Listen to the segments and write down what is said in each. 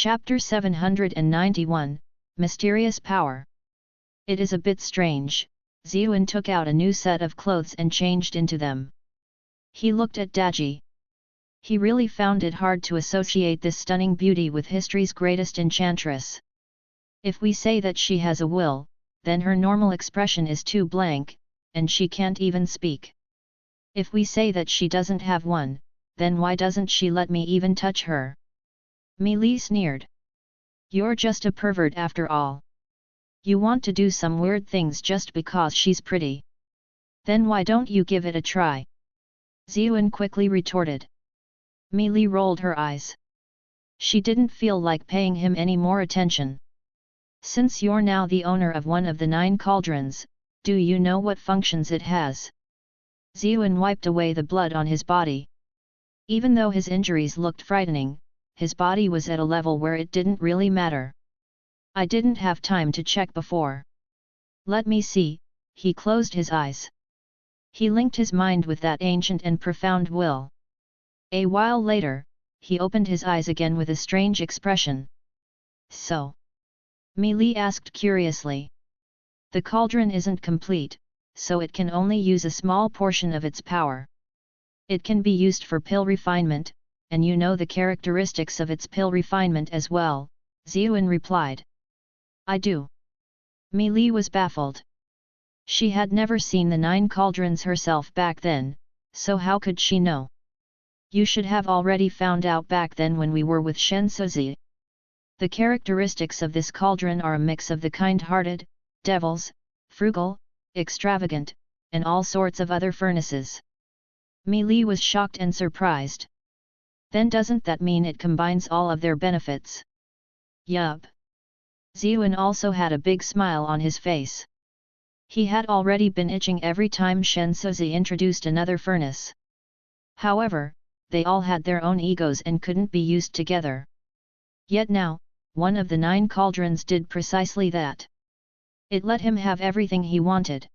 Chapter 791, Mysterious Power. It is a bit strange. Ziyuan took out a new set of clothes and changed into them. He looked at Daji. He really found it hard to associate this stunning beauty with history's greatest enchantress. If we say that she has a will, then her normal expression is too blank, and she can't even speak. If we say that she doesn't have one, then why doesn't she let me even touch her? Mi Li sneered. You're just a pervert after all. You want to do some weird things just because she's pretty. Then why don't you give it a try? Ziyuan quickly retorted. Mi Li rolled her eyes. She didn't feel like paying him any more attention. Since you're now the owner of one of the 9 cauldrons, do you know what functions it has? Ziyuan wiped away the blood on his body. Even though his injuries looked frightening, his body was at a level where it didn't really matter. I didn't have time to check before. Let me see. He closed his eyes. He linked his mind with that ancient and profound will. A while later, he opened his eyes again with a strange expression. So? Mi Li asked curiously. The cauldron isn't complete, so it can only use a small portion of its power. It can be used for pill refinement, and you know the characteristics of its pill refinement as well, Ziyuan replied. I do. Mi Li was baffled. She had never seen the 9 cauldrons herself back then, so how could she know? You should have already found out back then when we were with Shen Suzi. The characteristics of this cauldron are a mix of the kind-hearted, devils, frugal, extravagant, and all sorts of other furnaces. Mi Li was shocked and surprised. Then doesn't that mean it combines all of their benefits? Yup. Ziyuan also had a big smile on his face. He had already been itching every time Shen Suzi introduced another furnace. However, they all had their own egos and couldn't be used together. Yet now, one of the 9 cauldrons did precisely that. It let him have everything he wanted.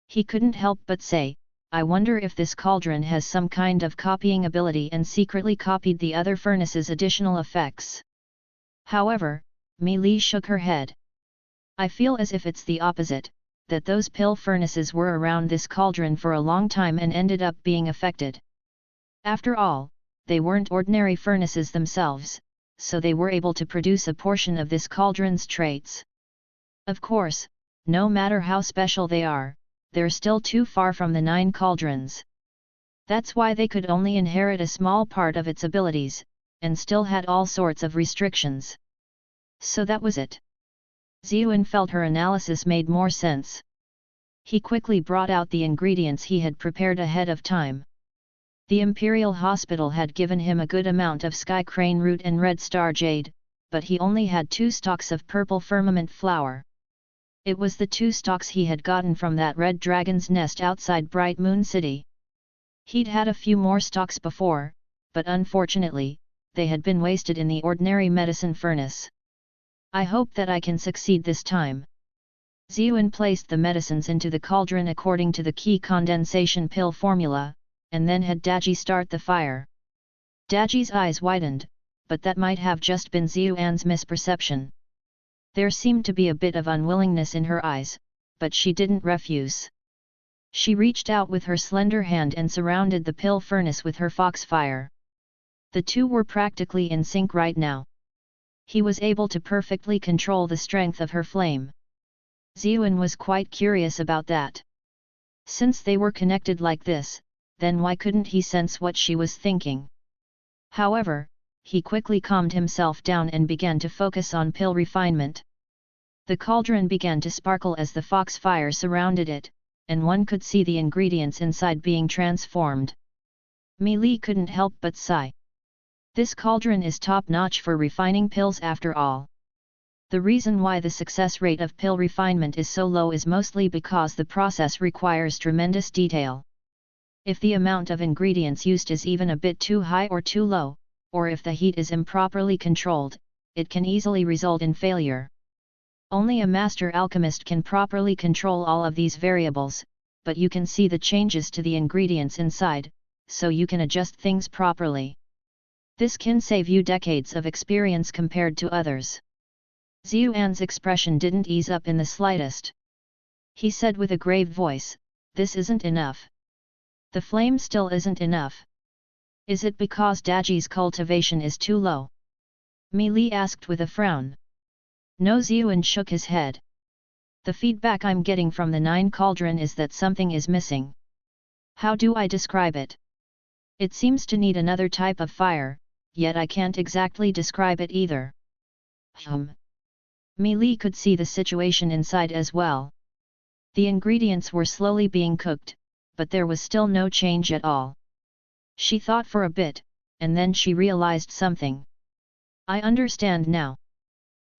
He couldn't help but say, I wonder if this cauldron has some kind of copying ability and secretly copied the other furnace's additional effects. However, Mi Li shook her head. I feel as if it's the opposite, that those pill furnaces were around this cauldron for a long time and ended up being affected. After all, they weren't ordinary furnaces themselves, so they were able to produce a portion of this cauldron's traits. Of course, no matter how special they are, they're still too far from the 9 cauldrons. That's why they could only inherit a small part of its abilities, and still had all sorts of restrictions. So that was it. Ziyuan felt her analysis made more sense. He quickly brought out the ingredients he had prepared ahead of time. The Imperial Hospital had given him a good amount of sky crane root and red star jade, but he only had 2 stalks of purple firmament flower. It was the 2 stalks he had gotten from that red dragon's nest outside Bright Moon City. He'd had a few more stalks before, but unfortunately, they had been wasted in the ordinary medicine furnace. I hope that I can succeed this time. Ziyuan placed the medicines into the cauldron according to the key condensation pill formula, and then had Daji start the fire. Daji's eyes widened, but that might have just been Ziyuan's misperception. There seemed to be a bit of unwillingness in her eyes, but she didn't refuse. She reached out with her slender hand and surrounded the pill furnace with her foxfire. The 2 were practically in sync right now. He was able to perfectly control the strength of her flame. Ziyuan was quite curious about that. Since they were connected like this, then why couldn't he sense what she was thinking? However, he quickly calmed himself down and began to focus on pill refinement. The cauldron began to sparkle as the foxfire surrounded it, and one could see the ingredients inside being transformed. Mi Li couldn't help but sigh. This cauldron is top-notch for refining pills after all. The reason why the success rate of pill refinement is so low is mostly because the process requires tremendous detail. If the amount of ingredients used is even a bit too high or too low, or if the heat is improperly controlled, it can easily result in failure. Only a master alchemist can properly control all of these variables, but you can see the changes to the ingredients inside, so you can adjust things properly. This can save you decades of experience compared to others. Xuan's expression didn't ease up in the slightest. He said with a grave voice, "This isn't enough. The flame still isn't enough. Is it because Daji's cultivation is too low?" Mi Li asked with a frown. No, Xuan shook his head. The feedback I'm getting from the Nine Cauldron is that something is missing. How do I describe it? It seems to need another type of fire, yet I can't exactly describe it either. Mi Li could see the situation inside as well. The ingredients were slowly being cooked, but there was still no change at all. She thought for a bit, and then she realized something. I understand now.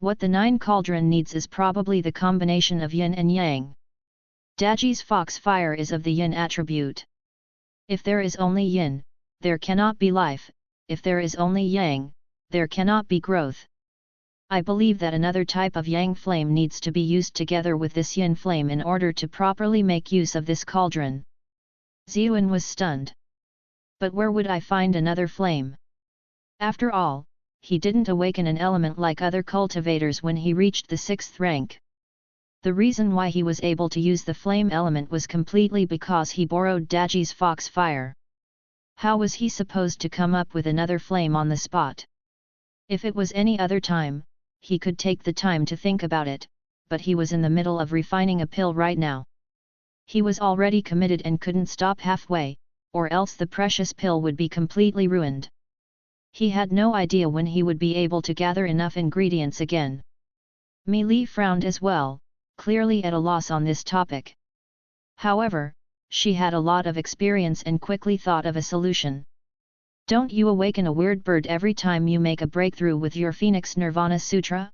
What the Nine Cauldron needs is probably the combination of yin and yang. Daji's fox fire is of the yin attribute. If there is only yin, there cannot be life; if there is only yang, there cannot be growth. I believe that another type of yang flame needs to be used together with this yin flame in order to properly make use of this cauldron. Xuan was stunned. But where would I find another flame? After all, he didn't awaken an element like other cultivators when he reached the 6th rank. The reason why he was able to use the flame element was completely because he borrowed Daji's fox fire. How was he supposed to come up with another flame on the spot? If it was any other time, he could take the time to think about it, but he was in the middle of refining a pill right now. He was already committed and couldn't stop halfway, or else the precious pill would be completely ruined. He had no idea when he would be able to gather enough ingredients again. Mi Li frowned as well, clearly at a loss on this topic. However, she had a lot of experience and quickly thought of a solution. Don't you awaken a weird bird every time you make a breakthrough with your Phoenix Nirvana Sutra?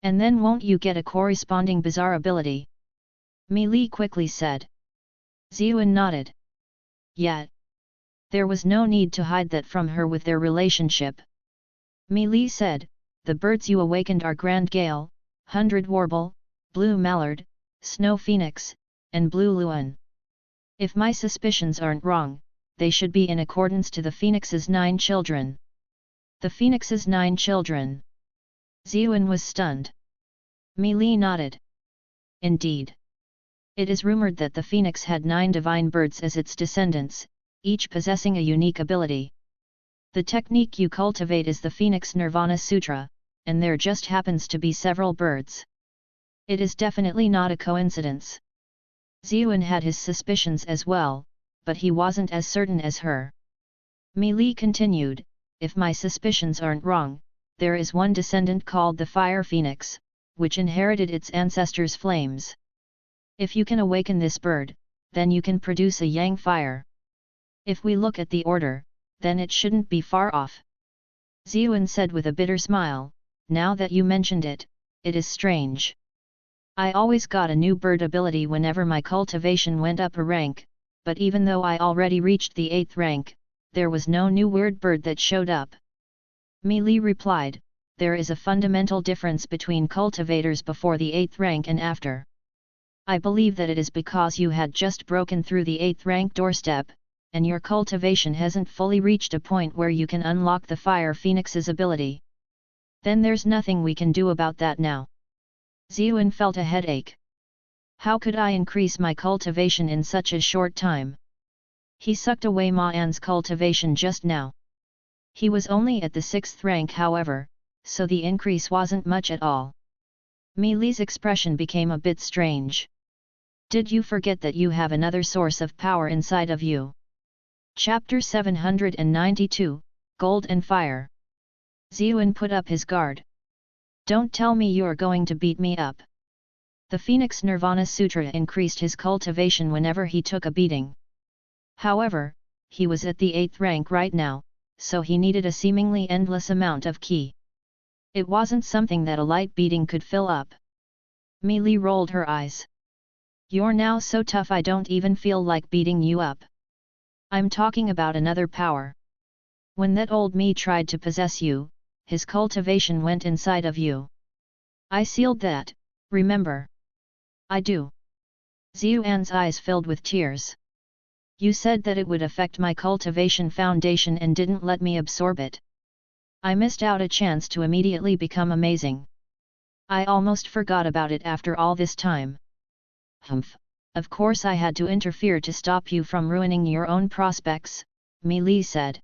And then won't you get a corresponding bizarre ability? Mi Li quickly said. Xuan nodded. Yet, there was no need to hide that from her with their relationship. Mi Li said, the birds you awakened are Grand Gale, 100 Warble, Blue Mallard, Snow Phoenix, and Blue Luan. If my suspicions aren't wrong, they should be in accordance to the Phoenix's 9 children. The Phoenix's 9 children. Xuan was stunned. Mi Li nodded. Indeed. It is rumored that the Phoenix had 9 divine birds as its descendants, each possessing a unique ability. The technique you cultivate is the Phoenix Nirvana Sutra, and there just happens to be several birds. It is definitely not a coincidence. Xuan had his suspicions as well, but he wasn't as certain as her. Mi Li continued, if my suspicions aren't wrong, there is one descendant called the Fire Phoenix, which inherited its ancestors' flames. If you can awaken this bird, then you can produce a yang fire. If we look at the order, then it shouldn't be far off. Xuan said with a bitter smile, now that you mentioned it, it is strange. I always got a new bird ability whenever my cultivation went up a rank, but even though I already reached the 8th rank, there was no new weird bird that showed up. Mi Li replied, there is a fundamental difference between cultivators before the 8th rank and after. I believe that it is because you had just broken through the 8th rank doorstep, and your cultivation hasn't fully reached a point where you can unlock the Fire Phoenix's ability. Then there's nothing we can do about that now. Xuan felt a headache. How could I increase my cultivation in such a short time? He sucked away Ma An's cultivation just now. He was only at the 6th rank however, so the increase wasn't much at all. Mi Li's expression became a bit strange. Did you forget that you have another source of power inside of you? Chapter 792, Gold and Fire. Xuan put up his guard. Don't tell me you're going to beat me up. The Phoenix Nirvana Sutra increased his cultivation whenever he took a beating. However, he was at the 8th rank right now, so he needed a seemingly endless amount of ki. It wasn't something that a light beating could fill up. Mi Li rolled her eyes. You're now so tough I don't even feel like beating you up. I'm talking about another power. When that old me tried to possess you, his cultivation went inside of you. I sealed that, remember? I do. Xuan's eyes filled with tears. You said that it would affect my cultivation foundation and didn't let me absorb it. I missed out a chance to immediately become amazing. I almost forgot about it after all this time. Humph. Of course I had to interfere to stop you from ruining your own prospects, Mi Li said.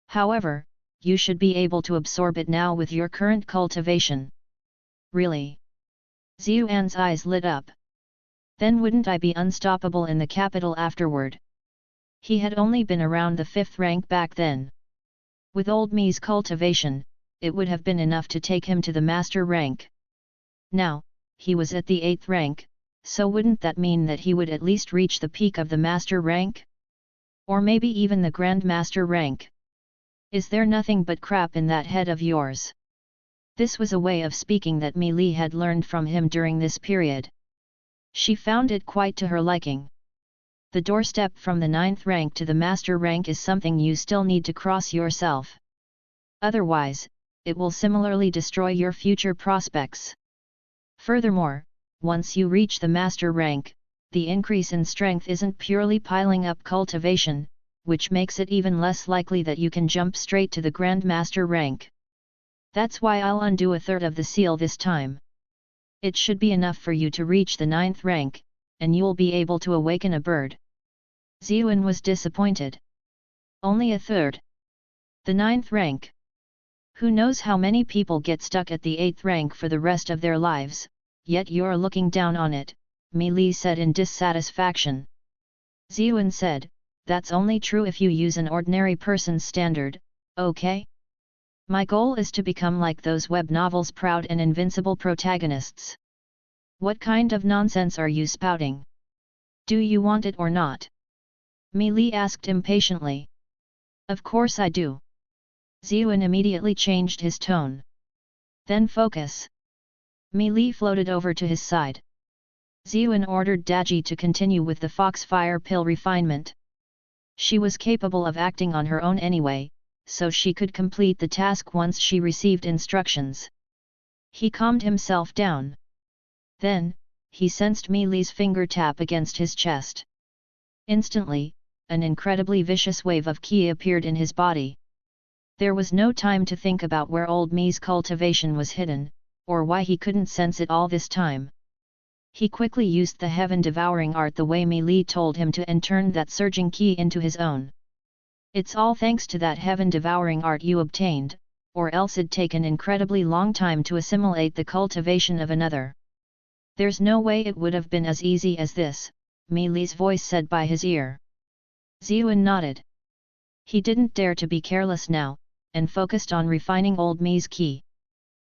However, you should be able to absorb it now with your current cultivation. Really? Xuan's eyes lit up. Then wouldn't I be unstoppable in the capital afterward? He had only been around the 5th rank back then. With old Mi's cultivation, it would have been enough to take him to the master rank. Now, he was at the 8th rank, so wouldn't that mean that he would at least reach the peak of the master rank? Or maybe even the grand master rank? Is there nothing but crap in that head of yours? This was a way of speaking that Mi Li had learned from him during this period. She found it quite to her liking. The doorstep from the 9th rank to the master rank is something you still need to cross yourself. Otherwise, it will similarly destroy your future prospects. Furthermore, once you reach the master rank, the increase in strength isn't purely piling up cultivation, which makes it even less likely that you can jump straight to the Grand Master rank. That's why I'll undo a third of the seal this time. It should be enough for you to reach the 9th rank, and you'll be able to awaken a bird. Xuan was disappointed. Only a third. The 9th rank. Who knows how many people get stuck at the 8th rank for the rest of their lives, yet you're looking down on it, Mi Li said in dissatisfaction. Xuan said, that's only true if you use an ordinary person's standard, okay? My goal is to become like those web novels' proud and invincible protagonists. What kind of nonsense are you spouting? Do you want it or not? Mi Li asked impatiently. Of course I do. Xuan immediately changed his tone. Then focus. Mi Li floated over to his side. Xuan ordered Daji to continue with the foxfire pill refinement. She was capable of acting on her own anyway, so she could complete the task once she received instructions. He calmed himself down. Then, he sensed Mi Li's finger tap against his chest. Instantly, an incredibly vicious wave of qi appeared in his body. There was no time to think about where old Mi's cultivation was hidden, or why he couldn't sense it all this time. He quickly used the heaven-devouring art the way Mi Li told him to and turned that surging qi into his own. It's all thanks to that heaven-devouring art you obtained, or else it'd take an incredibly long time to assimilate the cultivation of another. There's no way it would have been as easy as this, Mi Li's voice said by his ear. Xuan nodded. He didn't dare to be careless now, and focused on refining old Mi's qi.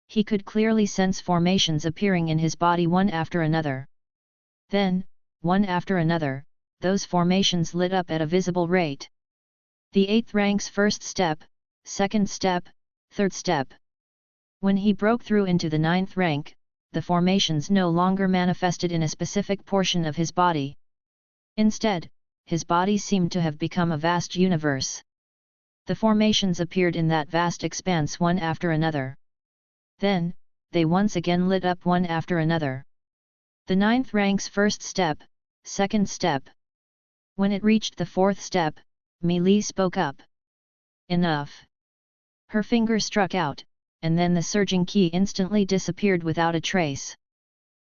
He could clearly sense formations appearing in his body one after another. Then, one after another, those formations lit up at a visible rate. The 8th rank's first step, 2nd step, 3rd step. When he broke through into the 9th rank, the formations no longer manifested in a specific portion of his body. Instead, his body seemed to have become a vast universe. The formations appeared in that vast expanse one after another. Then, they once again lit up one after another. The 9th rank's first step, 2nd step. When it reached the 4th step, Mi Li spoke up. Enough. Her finger struck out, and then the surging qi instantly disappeared without a trace.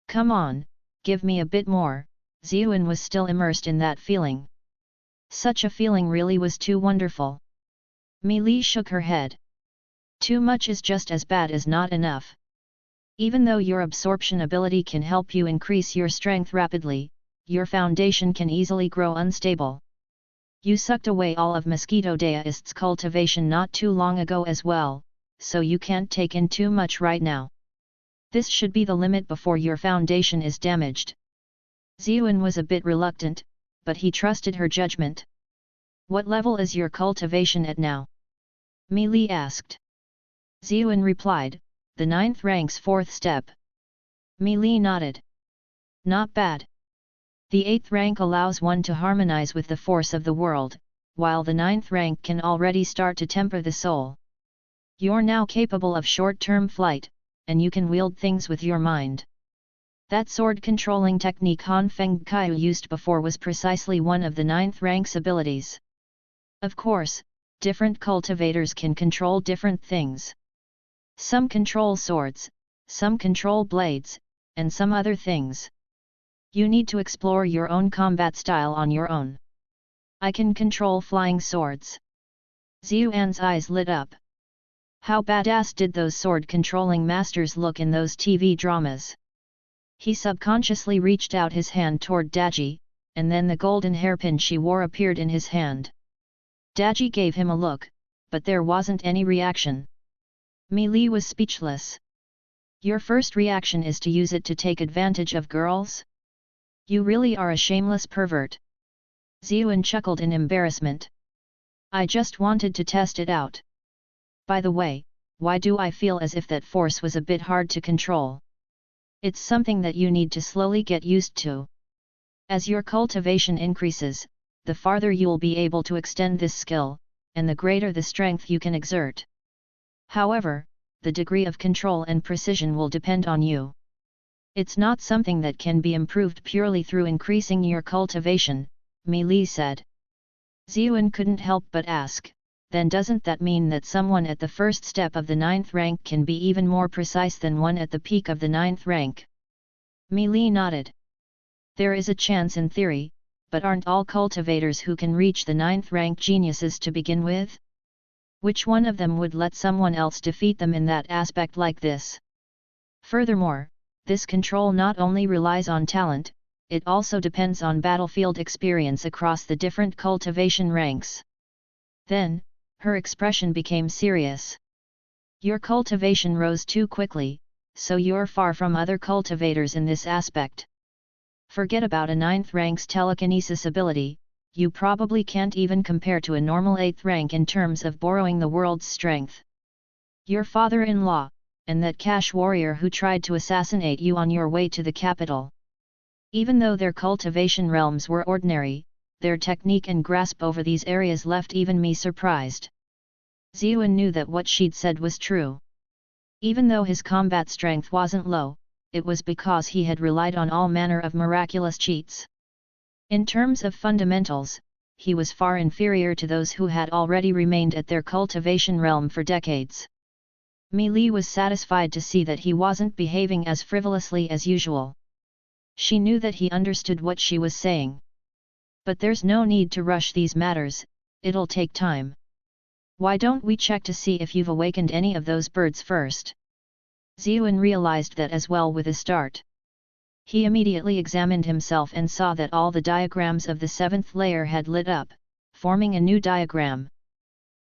Come on, give me a bit more. Xuan was still immersed in that feeling. Such a feeling really was too wonderful. Mi Li shook her head. Too much is just as bad as not enough. Even though your absorption ability can help you increase your strength rapidly, your foundation can easily grow unstable. You sucked away all of Mosquito Daist's cultivation not too long ago as well, so you can't take in too much right now. This should be the limit before your foundation is damaged. Xuan was a bit reluctant, but he trusted her judgment. What level is your cultivation at now? Mi Li asked. Xuan replied, the 9th rank's 4th step. Mi Li nodded. Not bad. The 8th rank allows one to harmonize with the force of the world, while the 9th rank can already start to temper the soul. You're now capable of short-term flight, and you can wield things with your mind. That sword-controlling technique Han Feng Kai used before was precisely one of the 9th rank's abilities. Of course, Different cultivators can control different things. Some control swords, some control blades, and some other things. You need to explore your own combat style on your own. I can control flying swords. Xiuan's eyes lit up. How badass did those sword-controlling masters look in those TV dramas? He subconsciously reached out his hand toward Daji, and then the golden hairpin she wore appeared in his hand. Daji gave him a look, but there wasn't any reaction. Mi Li was speechless. Your first reaction is to use it to take advantage of girls? You really are a shameless pervert. Xiuan chuckled in embarrassment. I just wanted to test it out. By the way, why do I feel as if that force was a bit hard to control? It's something that you need to slowly get used to. As your cultivation increases, the farther you'll be able to extend this skill, and the greater the strength you can exert. However, the degree of control and precision will depend on you. It's not something that can be improved purely through increasing your cultivation, Mi Li said. Xiuan couldn't help but ask, then doesn't that mean that someone at the first step of the 9th rank can be even more precise than one at the peak of the 9th rank? Mi Li nodded. There is a chance in theory, but aren't all cultivators who can reach the 9th rank geniuses to begin with? Which one of them would let someone else defeat them in that aspect like this? Furthermore, this control not only relies on talent, it also depends on battlefield experience across the different cultivation ranks. Then, her expression became serious. Your cultivation rose too quickly, so you're far from other cultivators in this aspect. Forget about a 9th rank's telekinesis ability, you probably can't even compare to a normal 8th rank in terms of borrowing the world's strength. Your father-in-law, and that cash warrior who tried to assassinate you on your way to the capital. Even though their cultivation realms were ordinary, their technique and grasp over these areas left even me surprised. Xiuan knew that what she'd said was true. Even though his combat strength wasn't low, it was because he had relied on all manner of miraculous cheats. In terms of fundamentals, he was far inferior to those who had already remained at their cultivation realm for decades. Mi Li was satisfied to see that he wasn't behaving as frivolously as usual. She knew that he understood what she was saying. But there's no need to rush these matters, it'll take time. Why don't we check to see if you've awakened any of those birds first? Xiuan realized that as well with a start. He immediately examined himself and saw that all the diagrams of the 7th layer had lit up, forming a new diagram.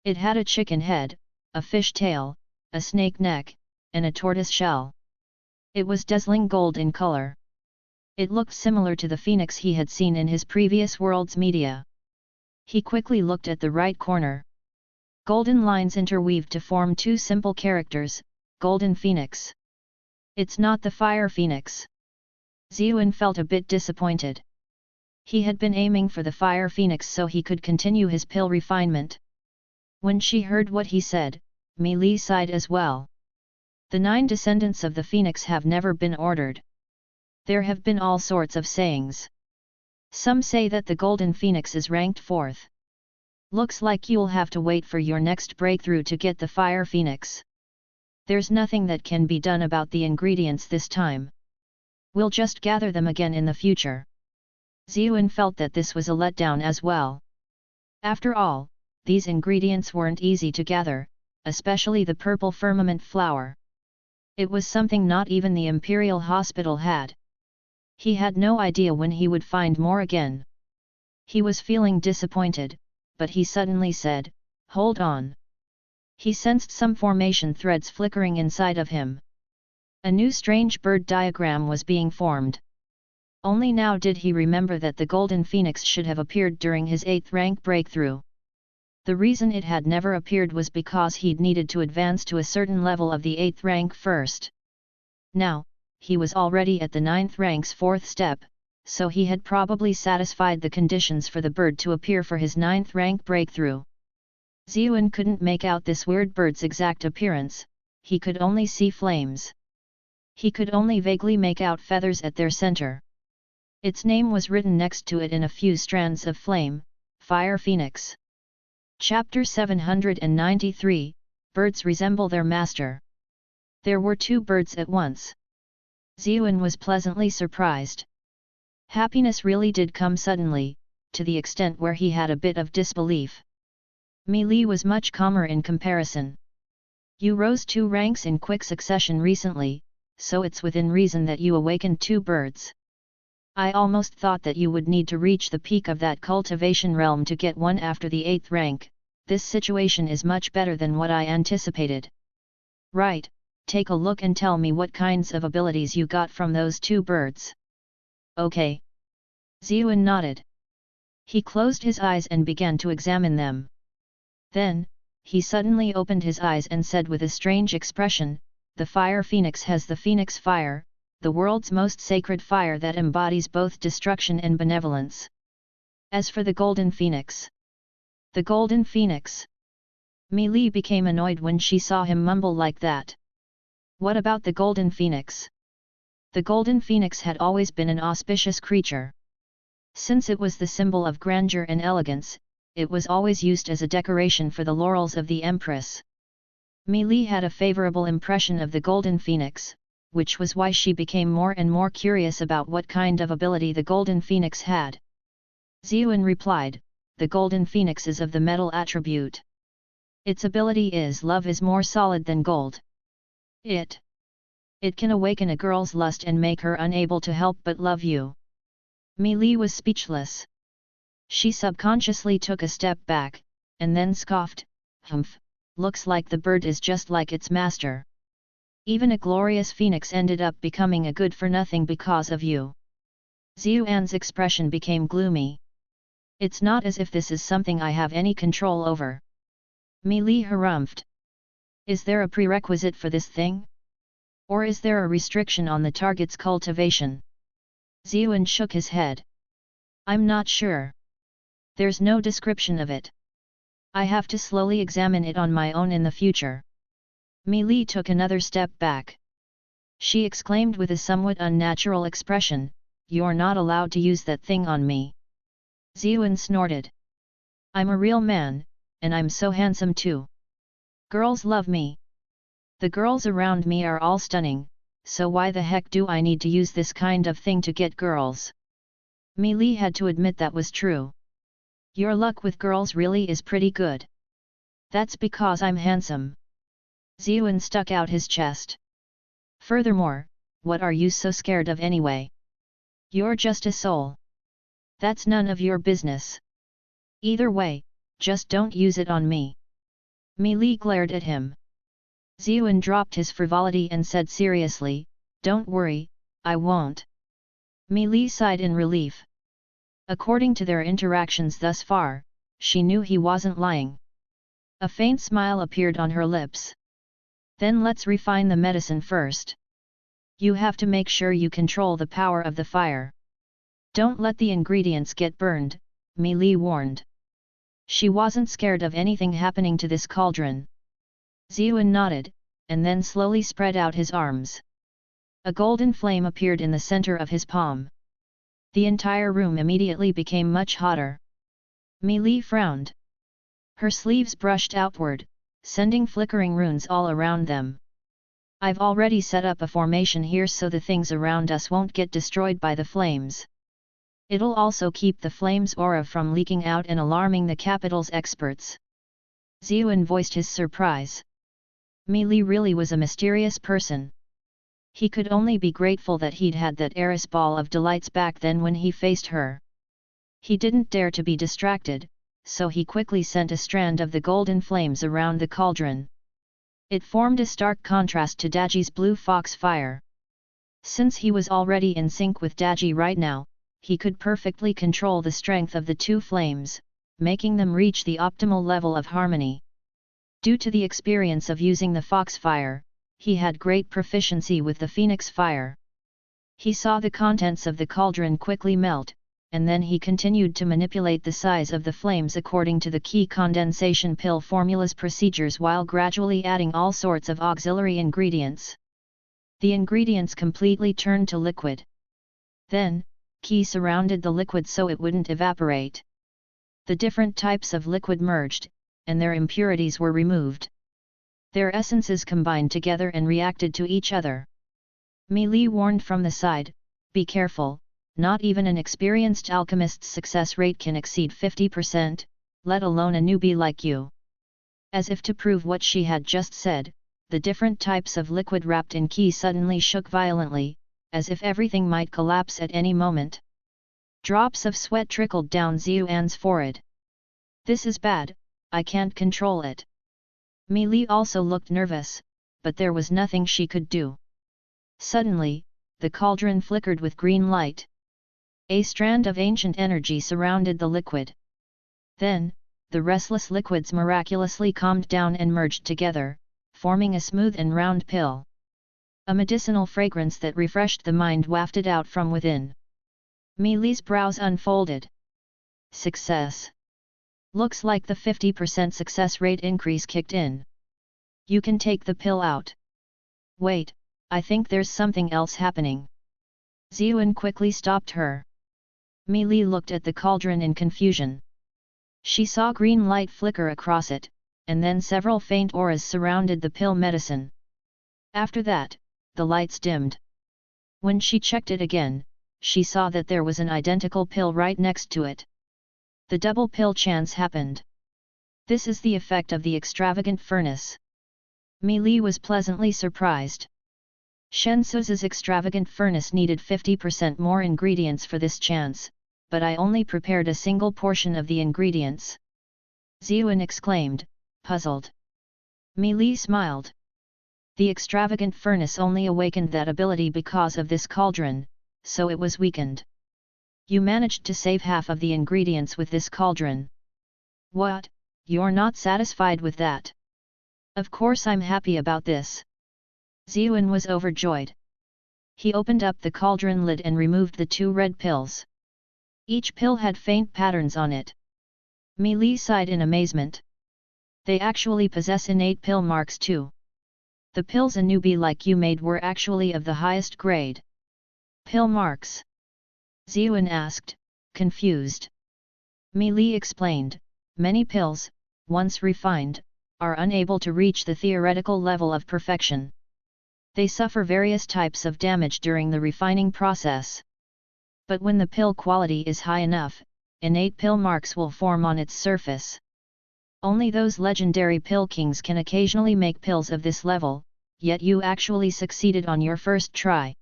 It had a chicken head, a fish tail, a snake neck, and a tortoise shell. It was dazzling gold in color. It looked similar to the phoenix he had seen in his previous world's media. He quickly looked at the right corner. Golden lines interweaved to form two simple characters, Golden Phoenix. It's not the Fire Phoenix. Xiuan felt a bit disappointed. He had been aiming for the Fire Phoenix so he could continue his pill refinement. When she heard what he said, Mi Li sighed as well. The 9 descendants of the Phoenix have never been ordered. There have been all sorts of sayings. Some say that the Golden Phoenix is ranked 4th. Looks like you'll have to wait for your next breakthrough to get the Fire Phoenix. There's nothing that can be done about the ingredients this time. We'll just gather them again in the future. Xiuan felt that this was a letdown as well. After all, these ingredients weren't easy to gather, especially the purple firmament flower. It was something not even the Imperial Hospital had. He had no idea when he would find more again. He was feeling disappointed, but he suddenly said, "Hold on." He sensed some formation threads flickering inside of him. A new strange bird diagram was being formed. Only now did he remember that the Golden Phoenix should have appeared during his 8th rank breakthrough. The reason it had never appeared was because he'd needed to advance to a certain level of the 8th rank first. Now, he was already at the 9th rank's 4th step, so he had probably satisfied the conditions for the bird to appear for his 9th rank breakthrough. Xiuan couldn't make out this weird bird's exact appearance, he could only see flames. He could only vaguely make out feathers at their center. Its name was written next to it in a few strands of flame, Fire Phoenix. Chapter 793, Birds Resemble Their Master. There were two birds at once. Ziyuan was pleasantly surprised. Happiness really did come suddenly, to the extent where he had a bit of disbelief. Mi Li was much calmer in comparison. You rose 2 ranks in quick succession recently, so it's within reason that you awakened 2 birds. I almost thought that you would need to reach the peak of that cultivation realm to get one after the 8th rank. This situation is much better than what I anticipated. Right, take a look and tell me what kinds of abilities you got from those 2 birds. Okay. Ziyuan nodded. He closed his eyes and began to examine them. Then, he suddenly opened his eyes and said with a strange expression, "The Fire Phoenix has the Phoenix Fire, the world's most sacred fire that embodies both destruction and benevolence. As for the Golden Phoenix..." The Golden Phoenix? Mi Li became annoyed when she saw him mumble like that. What about the Golden Phoenix? The Golden Phoenix had always been an auspicious creature. Since it was the symbol of grandeur and elegance, it was always used as a decoration for the laurels of the Empress. Mi Li had a favorable impression of the Golden Phoenix, which was why she became more and more curious about what kind of ability the Golden Phoenix had. Ziyuan replied, "The Golden Phoenix is of the metal attribute. Its ability is love is more solid than gold. It can awaken a girl's lust and make her unable to help but love you." Mi Li was speechless. She subconsciously took a step back, and then scoffed, "Humph, looks like the bird is just like its master. Even a glorious phoenix ended up becoming a good-for-nothing because of you." Ziyuan's expression became gloomy. "It's not as if this is something I have any control over." Mi Li harumphed. "Is there a prerequisite for this thing? Or is there a restriction on the target's cultivation?" Ziyuan shook his head. "I'm not sure. There's no description of it. I have to slowly examine it on my own in the future." Mi Li took another step back. She exclaimed with a somewhat unnatural expression, "You're not allowed to use that thing on me." Ziyuan snorted. "I'm a real man, and I'm so handsome too. Girls love me. The girls around me are all stunning, so why the heck do I need to use this kind of thing to get girls?" Mi Li had to admit that was true. "Your luck with girls really is pretty good." "That's because I'm handsome." Ziyuan stuck out his chest. "Furthermore, what are you so scared of anyway? You're just a soul. That's none of your business. Either way, just don't use it on me." Mi Li glared at him. Ziyuan dropped his frivolity and said seriously, "Don't worry, I won't." Mi Li sighed in relief. According to their interactions thus far, she knew he wasn't lying. A faint smile appeared on her lips. "Then let's refine the medicine first. You have to make sure you control the power of the fire. Don't let the ingredients get burned," Mi Li warned. She wasn't scared of anything happening to this cauldron. Ziyuan nodded, and then slowly spread out his arms. A golden flame appeared in the center of his palm. The entire room immediately became much hotter. Mi Li frowned. Her sleeves brushed outward, sending flickering runes all around them. "I've already set up a formation here so the things around us won't get destroyed by the flames. It'll also keep the flame's aura from leaking out and alarming the capital's experts." Ziyuan voiced his surprise. Mi Li really was a mysterious person. He could only be grateful that he'd had that heiress ball of delights back then when he faced her. He didn't dare to be distracted, so he quickly sent a strand of the golden flames around the cauldron. It formed a stark contrast to Daji's blue fox fire. Since he was already in sync with Daji right now, he could perfectly control the strength of the 2 flames, making them reach the optimal level of harmony. Due to the experience of using the fox fire, he had great proficiency with the phoenix fire. He saw the contents of the cauldron quickly melt, and then he continued to manipulate the size of the flames according to the key condensation pill formula's procedures while gradually adding all sorts of auxiliary ingredients. The ingredients completely turned to liquid. Then, Qi surrounded the liquid so it wouldn't evaporate. The different types of liquid merged, and their impurities were removed. Their essences combined together and reacted to each other. Mi Li warned from the side, "Be careful, not even an experienced alchemist's success rate can exceed 50%, let alone a newbie like you." As if to prove what she had just said, the different types of liquid wrapped in qi suddenly shook violently, as if everything might collapse at any moment. Drops of sweat trickled down Xuan's forehead. "This is bad, I can't control it." Mi Li also looked nervous, but there was nothing she could do. Suddenly, the cauldron flickered with green light. A strand of ancient energy surrounded the liquid. Then, the restless liquids miraculously calmed down and merged together, forming a smooth and round pill. A medicinal fragrance that refreshed the mind wafted out from within. Mi Li's brows unfolded. Success. Looks like the 50% success rate increase kicked in. You can take the pill out. Wait, I think there's something else happening. Xuan quickly stopped her. Mi Li looked at the cauldron in confusion. She saw green light flicker across it, and then several faint auras surrounded the pill medicine. After that, the lights dimmed. When she checked it again, she saw that there was an identical pill right next to it. The double pill chance happened. This is the effect of the extravagant furnace. Mi Li was pleasantly surprised. Shen Su's extravagant furnace needed 50% more ingredients for this chance, but I only prepared a single portion of the ingredients. Xuan exclaimed, puzzled. Mi Li smiled. The extravagant furnace only awakened that ability because of this cauldron, so it was weakened. You managed to save half of the ingredients with this cauldron. What, you're not satisfied with that? Of course I'm happy about this. Xuan was overjoyed. He opened up the cauldron lid and removed the 2 red pills. Each pill had faint patterns on it. Mi Li sighed in amazement. They actually possess innate pill marks too. The pills a newbie like you made were actually of the highest grade. Pill marks? Xuan asked, confused. Mi Li explained, many pills, once refined, are unable to reach the theoretical level of perfection. They suffer various types of damage during the refining process. But when the pill quality is high enough, innate pill marks will form on its surface. Only those legendary pill kings can occasionally make pills of this level, yet you actually succeeded on your first try.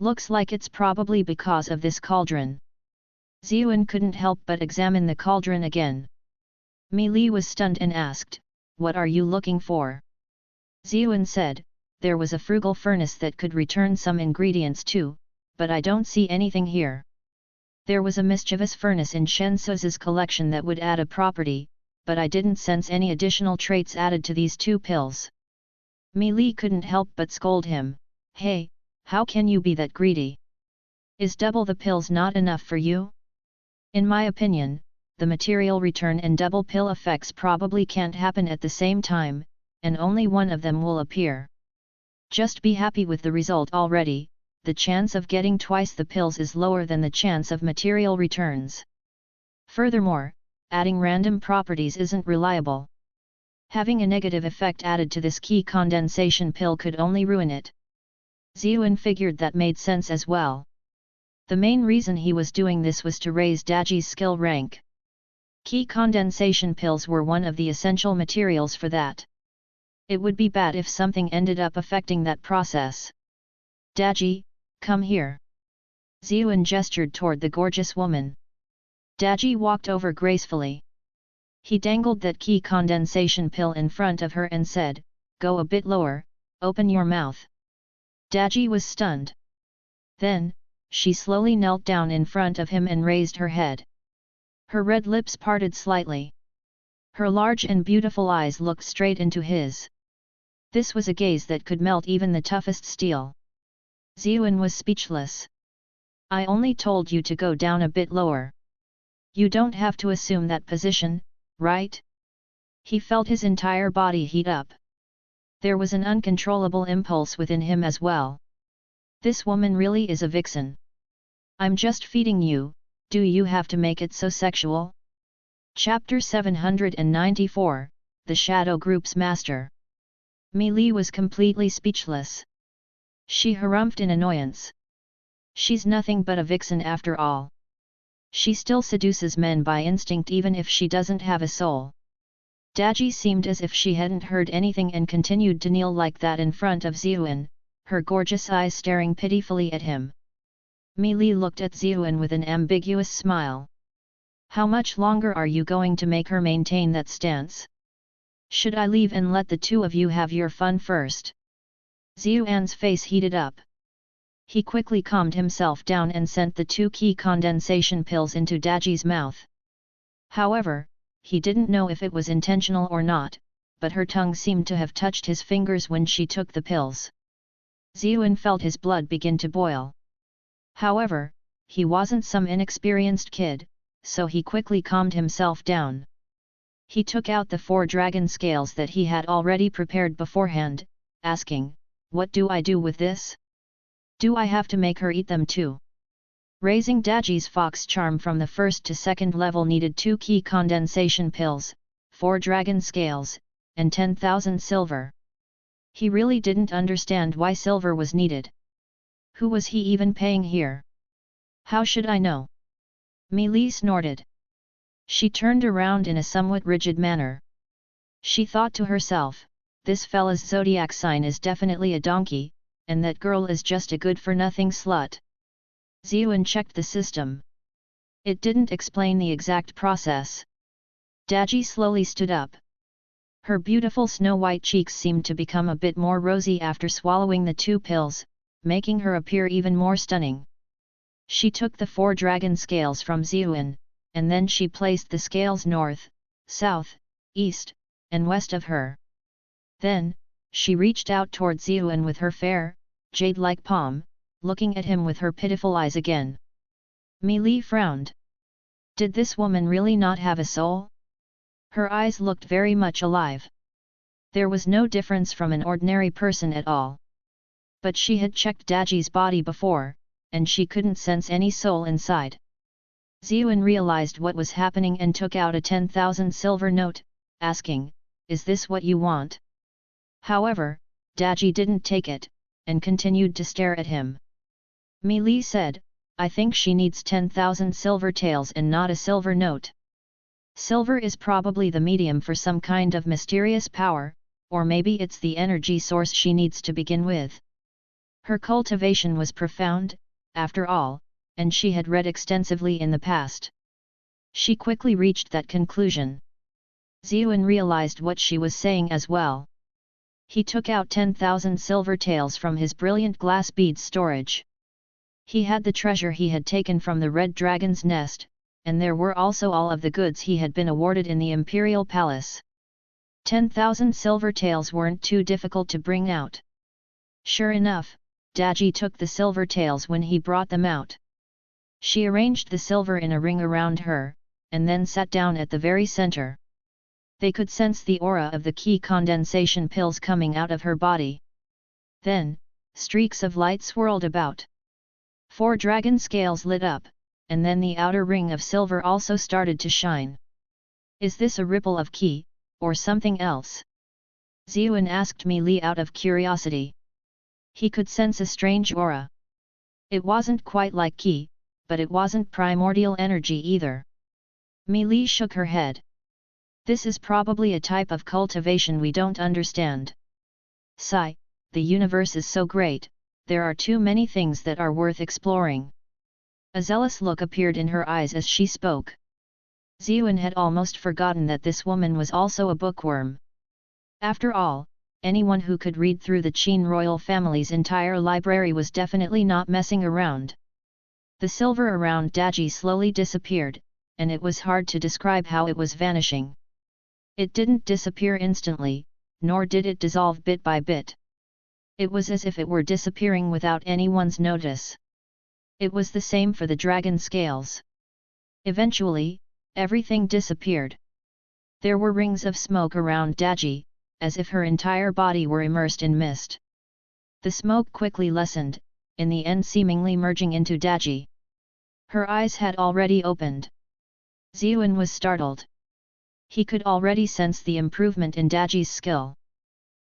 Looks like it's probably because of this cauldron. Xuan couldn't help but examine the cauldron again. Mi Li was stunned and asked, "What are you looking for?" Xuan said, "There was a frugal furnace that could return some ingredients too, but I don't see anything here. There was a mischievous furnace in Shen Su's collection that would add a property, but I didn't sense any additional traits added to these 2 pills." Mi Li couldn't help but scold him, "Hey, how can you be that greedy? Is double the pills not enough for you? In my opinion, the material return and double pill effects probably can't happen at the same time, and only one of them will appear. Just be happy with the result already, the chance of getting twice the pills is lower than the chance of material returns. Furthermore, adding random properties isn't reliable. Having a negative effect added to this key condensation pill could only ruin it." Xuan figured that made sense as well. The main reason he was doing this was to raise Daji's skill rank. Key condensation pills were one of the essential materials for that. It would be bad if something ended up affecting that process. "Daji, come here." Xuan gestured toward the gorgeous woman. Daji walked over gracefully. He dangled that key condensation pill in front of her and said, "Go a bit lower, open your mouth." Daji was stunned. Then, she slowly knelt down in front of him and raised her head. Her red lips parted slightly. Her large and beautiful eyes looked straight into his. This was a gaze that could melt even the toughest steel. Xuan was speechless. "I only told you to go down a bit lower. You don't have to assume that position, right?" He felt his entire body heat up. There was an uncontrollable impulse within him as well. This woman really is a vixen. "I'm just feeding you, do you have to make it so sexual? Chapter 794, The Shadow Group's Master. Mi Li was completely speechless. She harumphed in annoyance. She's nothing but a vixen after all. She still seduces men by instinct even if she doesn't have a soul. Daji seemed as if she hadn't heard anything and continued to kneel like that in front of Ziyuan, her gorgeous eyes staring pitifully at him. Mi Li looked at Ziyuan with an ambiguous smile. How much longer are you going to make her maintain that stance? Should I leave and let the two of you have your fun first? Ziyuan's face heated up. He quickly calmed himself down and sent the 2 key condensation pills into Daji's mouth. However, he didn't know if it was intentional or not, but her tongue seemed to have touched his fingers when she took the pills. Ziyuan felt his blood begin to boil. However, he wasn't some inexperienced kid, so he quickly calmed himself down. He took out the 4 dragon scales that he had already prepared beforehand, asking, "What do I do with this? Do I have to make her eat them too?" Raising Daji's fox charm from the 1st to 2nd level needed 2 key condensation pills, 4 dragon scales, and 10,000 silver. He really didn't understand why silver was needed. Who was he even paying here? How should I know? Mi Li snorted. She turned around in a somewhat rigid manner. She thought to herself, this fella's zodiac sign is definitely a donkey, and that girl is just a good-for-nothing slut. Ziyuan checked the system. It didn't explain the exact process. Daji slowly stood up. Her beautiful snow-white cheeks seemed to become a bit more rosy after swallowing the 2 pills, making her appear even more stunning. She took the 4 dragon scales from Ziyuan, and then she placed the scales north, south, east, and west of her. Then, she reached out toward Ziyuan with her fair, jade-like palm, looking at him with her pitiful eyes again. Mi Li frowned. Did this woman really not have a soul? Her eyes looked very much alive. There was no difference from an ordinary person at all. But she had checked Daji's body before, and she couldn't sense any soul inside. Ziyuan realized what was happening and took out a 10,000 silver note, asking, "Is this what you want?" However, Daji didn't take it, and continued to stare at him. Mi Li said, "I think she needs 10,000 silver taels and not a silver note. Silver is probably the medium for some kind of mysterious power, or maybe it's the energy source she needs to begin with." Her cultivation was profound, after all, and she had read extensively in the past. She quickly reached that conclusion. Ziyuan realized what she was saying as well. He took out 10,000 silver taels from his brilliant glass beads storage. He had the treasure he had taken from the Red Dragon's nest, and there were also all of the goods he had been awarded in the Imperial Palace. 10,000 silver taels weren't too difficult to bring out. Sure enough, Daji took the silver taels when he brought them out. She arranged the silver in a ring around her, and then sat down at the very center. They could sense the aura of the key condensation pills coming out of her body. Then, streaks of light swirled about. 4 dragon scales lit up, and then the outer ring of silver also started to shine. "Is this a ripple of qi, or something else?" Ziyuan asked Mi Li out of curiosity. He could sense a strange aura. It wasn't quite like qi, but it wasn't primordial energy either. Mi Li shook her head. "This is probably a type of cultivation we don't understand. Sigh, the universe is so great, there are too many things that are worth exploring." A zealous look appeared in her eyes as she spoke. Ziyuan had almost forgotten that this woman was also a bookworm. After all, anyone who could read through the Qin royal family's entire library was definitely not messing around. The silver around Daji slowly disappeared, and it was hard to describe how it was vanishing. It didn't disappear instantly, nor did it dissolve bit by bit. It was as if it were disappearing without anyone's notice. It was the same for the dragon scales. Eventually, everything disappeared. There were rings of smoke around Daji, as if her entire body were immersed in mist. The smoke quickly lessened, in the end seemingly merging into Daji. Her eyes had already opened. Ziyuan was startled. He could already sense the improvement in Daji's skill.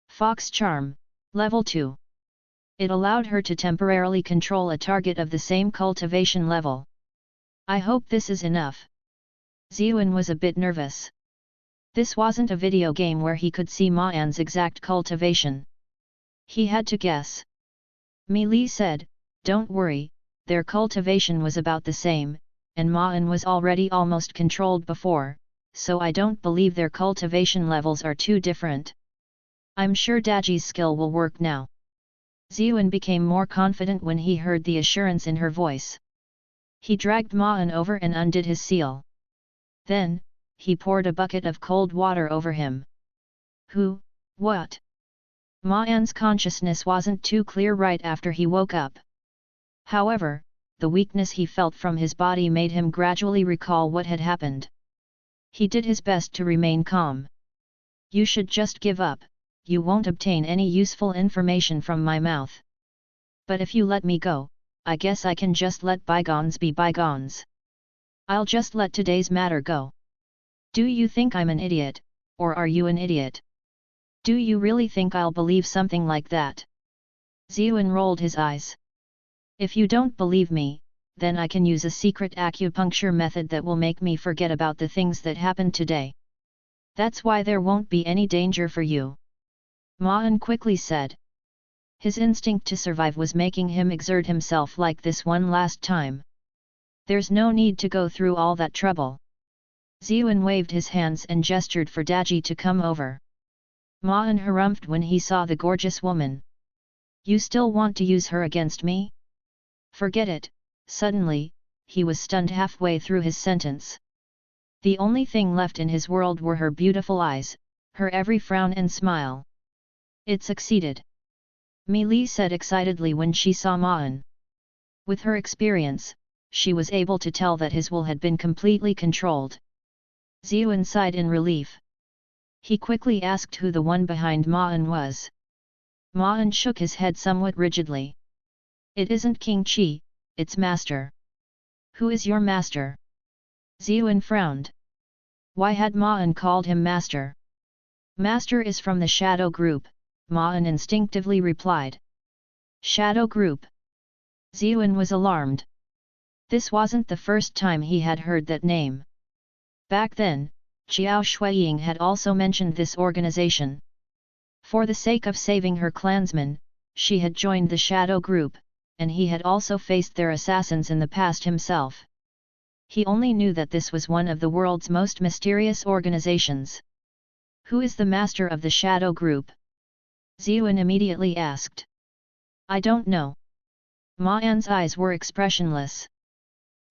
Fox Charm, Level 2. It allowed her to temporarily control a target of the same cultivation level. I hope this is enough. Ziyuan was a bit nervous. This wasn't a video game where he could see Ma An's exact cultivation. He had to guess. Mi Li said, "Don't worry, their cultivation was about the same, and Ma An was already almost controlled before, so I don't believe their cultivation levels are too different. I'm sure Daji's skill will work now." Ziyuan became more confident when he heard the assurance in her voice. He dragged Ma An over and undid his seal. Then, he poured a bucket of cold water over him. Who, what? Ma An's consciousness wasn't too clear right after he woke up. However, the weakness he felt from his body made him gradually recall what had happened. He did his best to remain calm. "You should just give up, you won't obtain any useful information from my mouth. But if you let me go, I guess I can just let bygones be bygones. I'll just let today's matter go." "Do you think I'm an idiot, or are you an idiot? Do you really think I'll believe something like that?" Ziyuan rolled his eyes. "If you don't believe me, then I can use a secret acupuncture method that will make me forget about the things that happened today. That's why there won't be any danger for you," Ma An quickly said. His instinct to survive was making him exert himself like this one last time. "There's no need to go through all that trouble." Ziyuan waved his hands and gestured for Daji to come over. Ma An harumphed when he saw the gorgeous woman. "You still want to use her against me? Forget it." Suddenly, he was stunned halfway through his sentence. The only thing left in his world were her beautiful eyes, her every frown and smile. It succeeded. Mi Li said excitedly when she saw Ma An. With her experience, she was able to tell that his will had been completely controlled. Ziyuan sighed in relief. He quickly asked who the one behind Ma An was. Ma An shook his head somewhat rigidly. "It isn't King Qi, it's Master." "Who is your master?" Ziyuan frowned. Why had Ma An called him master? "Master is from the Shadow Group," Ma An instinctively replied. "Shadow Group?" Ziyuan was alarmed. This wasn't the first time he had heard that name. Back then, Xiao Shuiying had also mentioned this organization. For the sake of saving her clansmen, she had joined the Shadow Group, and he had also faced their assassins in the past himself. He only knew that this was one of the world's most mysterious organizations. "Who is the master of the Shadow Group?" Ziyuan immediately asked. "I don't know." Ma An's eyes were expressionless.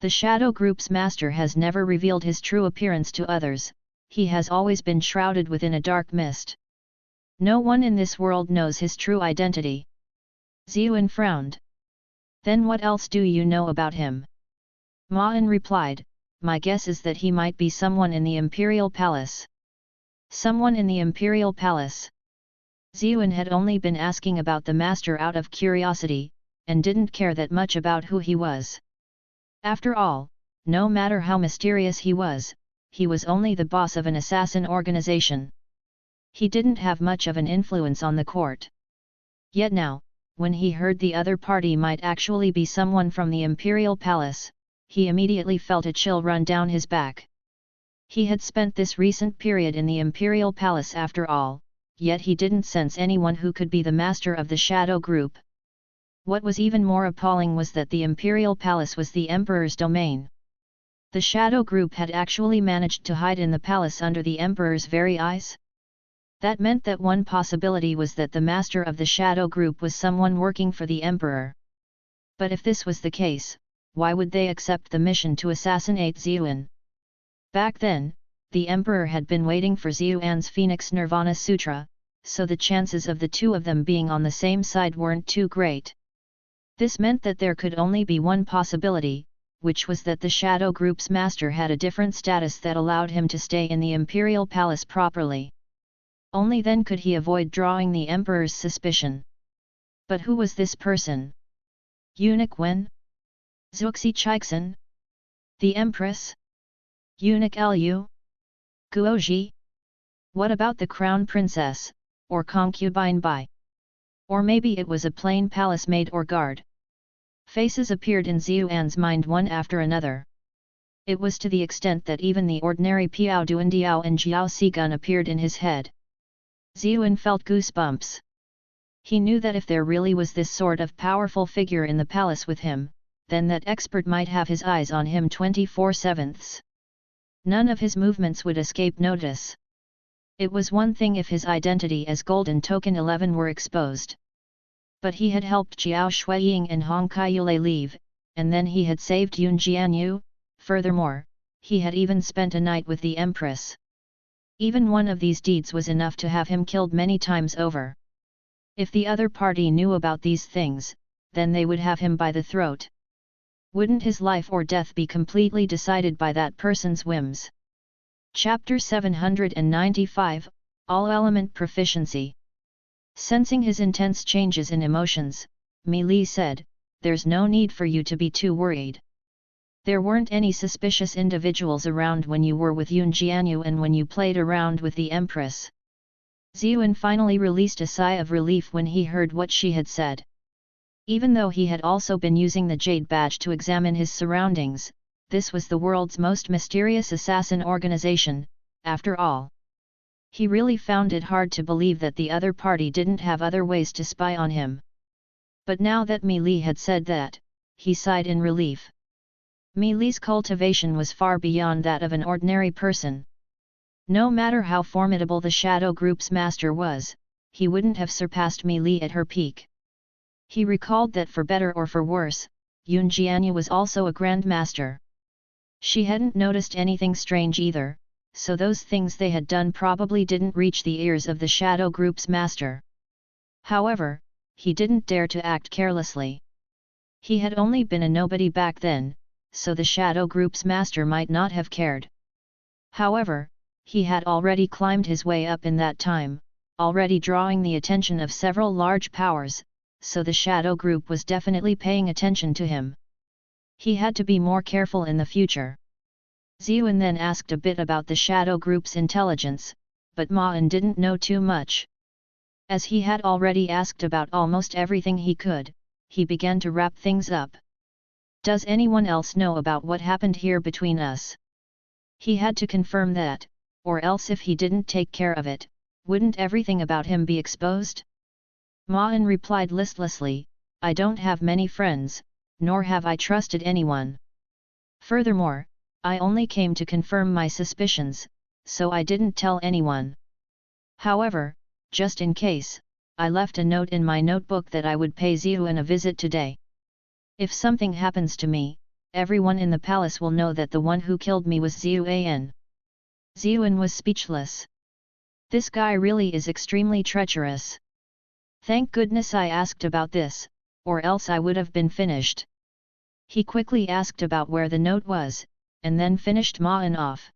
The Shadow Group's master has never revealed his true appearance to others, he has always been shrouded within a dark mist. No one in this world knows his true identity. Ziyuan frowned. "Then what else do you know about him?" Ma An replied, "My guess is that he might be someone in the Imperial Palace." "Someone in the Imperial Palace?" Ziyuan had only been asking about the master out of curiosity, and didn't care that much about who he was. After all, no matter how mysterious he was only the boss of an assassin organization. He didn't have much of an influence on the court. Yet now, when he heard the other party might actually be someone from the Imperial Palace, he immediately felt a chill run down his back. He had spent this recent period in the Imperial Palace after all, yet he didn't sense anyone who could be the master of the Shadow Group. What was even more appalling was that the Imperial Palace was the Emperor's domain. The Shadow Group had actually managed to hide in the palace under the Emperor's very eyes. That meant that one possibility was that the master of the Shadow Group was someone working for the Emperor. But if this was the case, why would they accept the mission to assassinate Ziyuan? Back then, the Emperor had been waiting for Ziyuan's Phoenix Nirvana Sutra, so the chances of the two of them being on the same side weren't too great. This meant that there could only be one possibility, which was that the Shadow Group's master had a different status that allowed him to stay in the Imperial Palace properly. Only then could he avoid drawing the Emperor's suspicion. But who was this person? Eunuch Wen? Zuxi Chixin? The Empress? Eunuch Lu? Guoji? What about the crown princess, or concubine Bai? Or maybe it was a plain palace maid or guard? Faces appeared in Xuan's mind one after another. It was to the extent that even the ordinary Piao Duandiao and Jiao Sigun appeared in his head. Xuan felt goosebumps. He knew that if there really was this sort of powerful figure in the palace with him, then that expert might have his eyes on him 24/7. None of his movements would escape notice. It was one thing if his identity as Golden Token 11 were exposed. But he had helped Jiao Shuiying and Hong Kaiyule leave, and then he had saved Yun Jianyu. Furthermore, he had even spent a night with the Empress. Even one of these deeds was enough to have him killed many times over. If the other party knew about these things, then they would have him by the throat. Wouldn't his life or death be completely decided by that person's whims? Chapter 795, All-Element Proficiency. Sensing his intense changes in emotions, Mi Li said, "There's no need for you to be too worried. There weren't any suspicious individuals around when you were with Yun Jianyu and when you played around with the Empress." Xuan finally released a sigh of relief when he heard what she had said. Even though he had also been using the Jade Badge to examine his surroundings, this was the world's most mysterious assassin organization, after all. He really found it hard to believe that the other party didn't have other ways to spy on him. But now that Mi Li had said that, he sighed in relief. Mi Li's cultivation was far beyond that of an ordinary person. No matter how formidable the Shadow Group's master was, he wouldn't have surpassed Mi Li at her peak. He recalled that for better or for worse, Yun Jianyu was also a Grand Master. She hadn't noticed anything strange either, so those things they had done probably didn't reach the ears of the Shadow Group's master. However, he didn't dare to act carelessly. He had only been a nobody back then, so the Shadow Group's master might not have cared. However, he had already climbed his way up in that time, already drawing the attention of several large powers, so the Shadow Group was definitely paying attention to him. He had to be more careful in the future. Xuan then asked a bit about the Shadow Group's intelligence, but Ma En didn't know too much. As he had already asked about almost everything he could, he began to wrap things up. "Does anyone else know about what happened here between us?" He had to confirm that, or else if he didn't take care of it, wouldn't everything about him be exposed? Ma En replied listlessly, "I don't have many friends, nor have I trusted anyone. Furthermore, I only came to confirm my suspicions, so I didn't tell anyone. However, just in case, I left a note in my notebook that I would pay Xuan a visit today. If something happens to me, everyone in the palace will know that the one who killed me was Xuan." Xuan was speechless. This guy really is extremely treacherous. Thank goodness I asked about this, or else I would have been finished. He quickly asked about where the note was, and then finished Ma En off.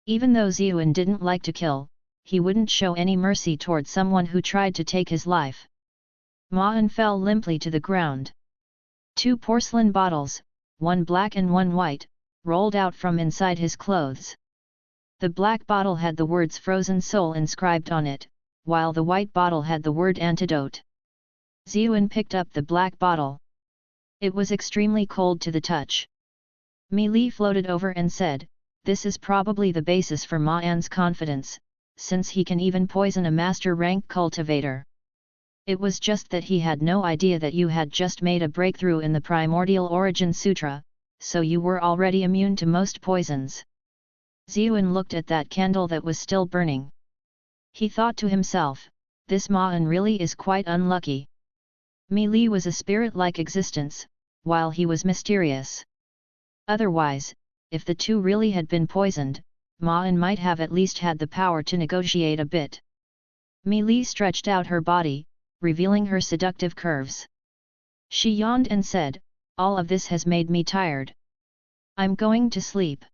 Even though Xuan didn't like to kill, he wouldn't show any mercy toward someone who tried to take his life. Ma En fell limply to the ground. 2 porcelain bottles, one black and one white, rolled out from inside his clothes. The black bottle had the words "Frozen Soul" inscribed on it, while the white bottle had the word "Antidote." Xuan picked up the black bottle. It was extremely cold to the touch. Mi Li floated over and said, "This is probably the basis for Ma An's confidence, since he can even poison a master rank cultivator. It was just that he had no idea that you had just made a breakthrough in the Primordial Origin Sutra, so you were already immune to most poisons." Xuan looked at that candle that was still burning. He thought to himself, "This Ma En really is quite unlucky." Mi Li was a spirit-like existence, while he was mysterious. Otherwise, if the two really had been poisoned, Ma En might have at least had the power to negotiate a bit. Mi Li stretched out her body, revealing her seductive curves. She yawned and said, "All of this has made me tired. I'm going to sleep."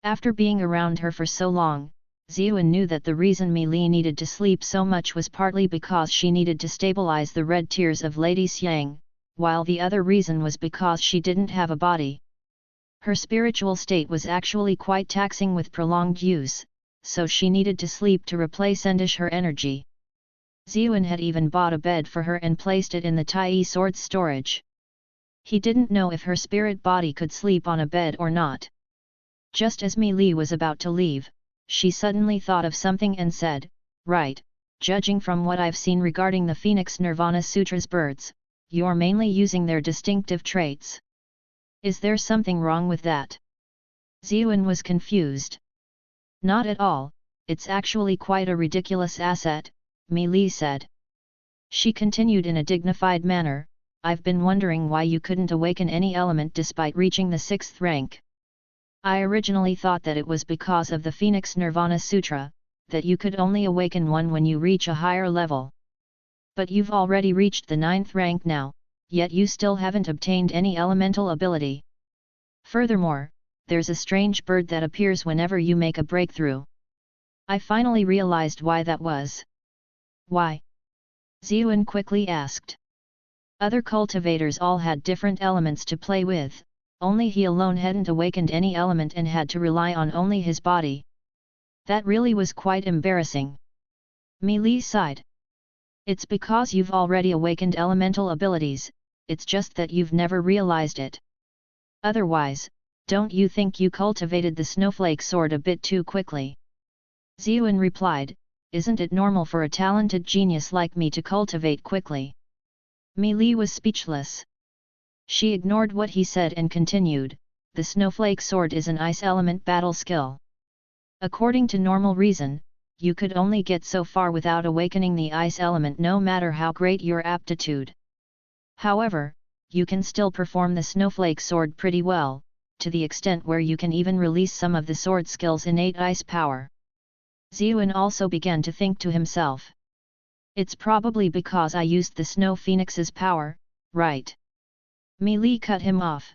After being around her for so long, Xuan knew that the reason Mi Li needed to sleep so much was partly because she needed to stabilize the red tears of Lady Xiang, while the other reason was because she didn't have a body. Her spiritual state was actually quite taxing with prolonged use, so she needed to sleep to replenish her energy. Ziyuan had even bought a bed for her and placed it in the Tai sword's storage. He didn't know if her spirit body could sleep on a bed or not. Just as Mi Li was about to leave, she suddenly thought of something and said, "Right, judging from what I've seen regarding the Phoenix Nirvana Sutra's birds, you're mainly using their distinctive traits. Is there something wrong with that?" Ziyuan was confused. "Not at all, it's actually quite a ridiculous asset," Mi Li said. She continued in a dignified manner, "I've been wondering why you couldn't awaken any element despite reaching the 6th rank. I originally thought that it was because of the Phoenix Nirvana Sutra, that you could only awaken one when you reach a higher level. But you've already reached the 9th rank now, yet you still haven't obtained any elemental ability. Furthermore, there's a strange bird that appears whenever you make a breakthrough. I finally realized why that was." "Why?" Ziyuan quickly asked. Other cultivators all had different elements to play with, only he alone hadn't awakened any element and had to rely on only his body. That really was quite embarrassing. Mi Li sighed. "It's because you've already awakened elemental abilities, it's just that you've never realized it. Otherwise, don't you think you cultivated the snowflake sword a bit too quickly?" Ziyuan replied, "Isn't it normal for a talented genius like me to cultivate quickly?" Mi Li was speechless. She ignored what he said and continued, "The snowflake sword is an ice element battle skill. According to normal reason, you could only get so far without awakening the ice element no matter how great your aptitude. However, you can still perform the snowflake sword pretty well, to the extent where you can even release some of the sword skill's innate ice power." Ziyuan also began to think to himself. "It's probably because I used the Snow Phoenix's power, right?" Mi Li cut him off.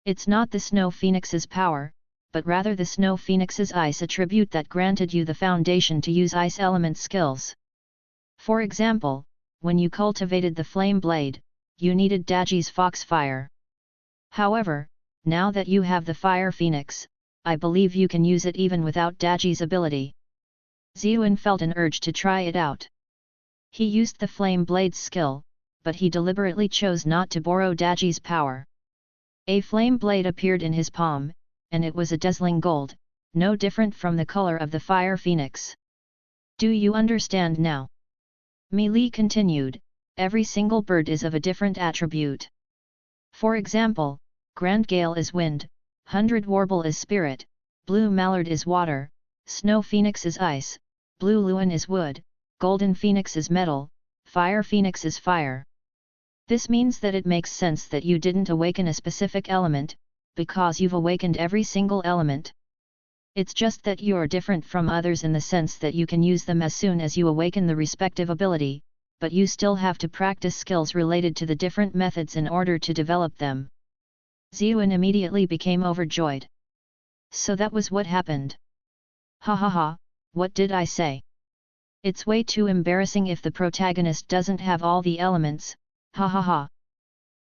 "It's not the Snow Phoenix's power, but rather the Snow Phoenix's ice attribute that granted you the foundation to use ice element skills. For example, when you cultivated the Flame Blade, you needed Daji's Foxfire. However, now that you have the Fire Phoenix, I believe you can use it even without Daji's ability." Ziyuan felt an urge to try it out. He used the Flame Blade's skill, but he deliberately chose not to borrow Daji's power. A flame blade appeared in his palm, and it was a dazzling gold, no different from the color of the Fire Phoenix. "Do you understand now?" Mi Li continued, "Every single bird is of a different attribute. For example, Grand Gale is wind, 100 Warble is spirit, Blue Mallard is water, Snow Phoenix is ice, Blue Luan is wood, Golden Phoenix is metal, Fire Phoenix is fire. This means that it makes sense that you didn't awaken a specific element, because you've awakened every single element. It's just that you're different from others in the sense that you can use them as soon as you awaken the respective ability, but you still have to practice skills related to the different methods in order to develop them." Ziyuan immediately became overjoyed. "So that was what happened. Ha ha ha, what did I say? It's way too embarrassing if the protagonist doesn't have all the elements, ha ha ha.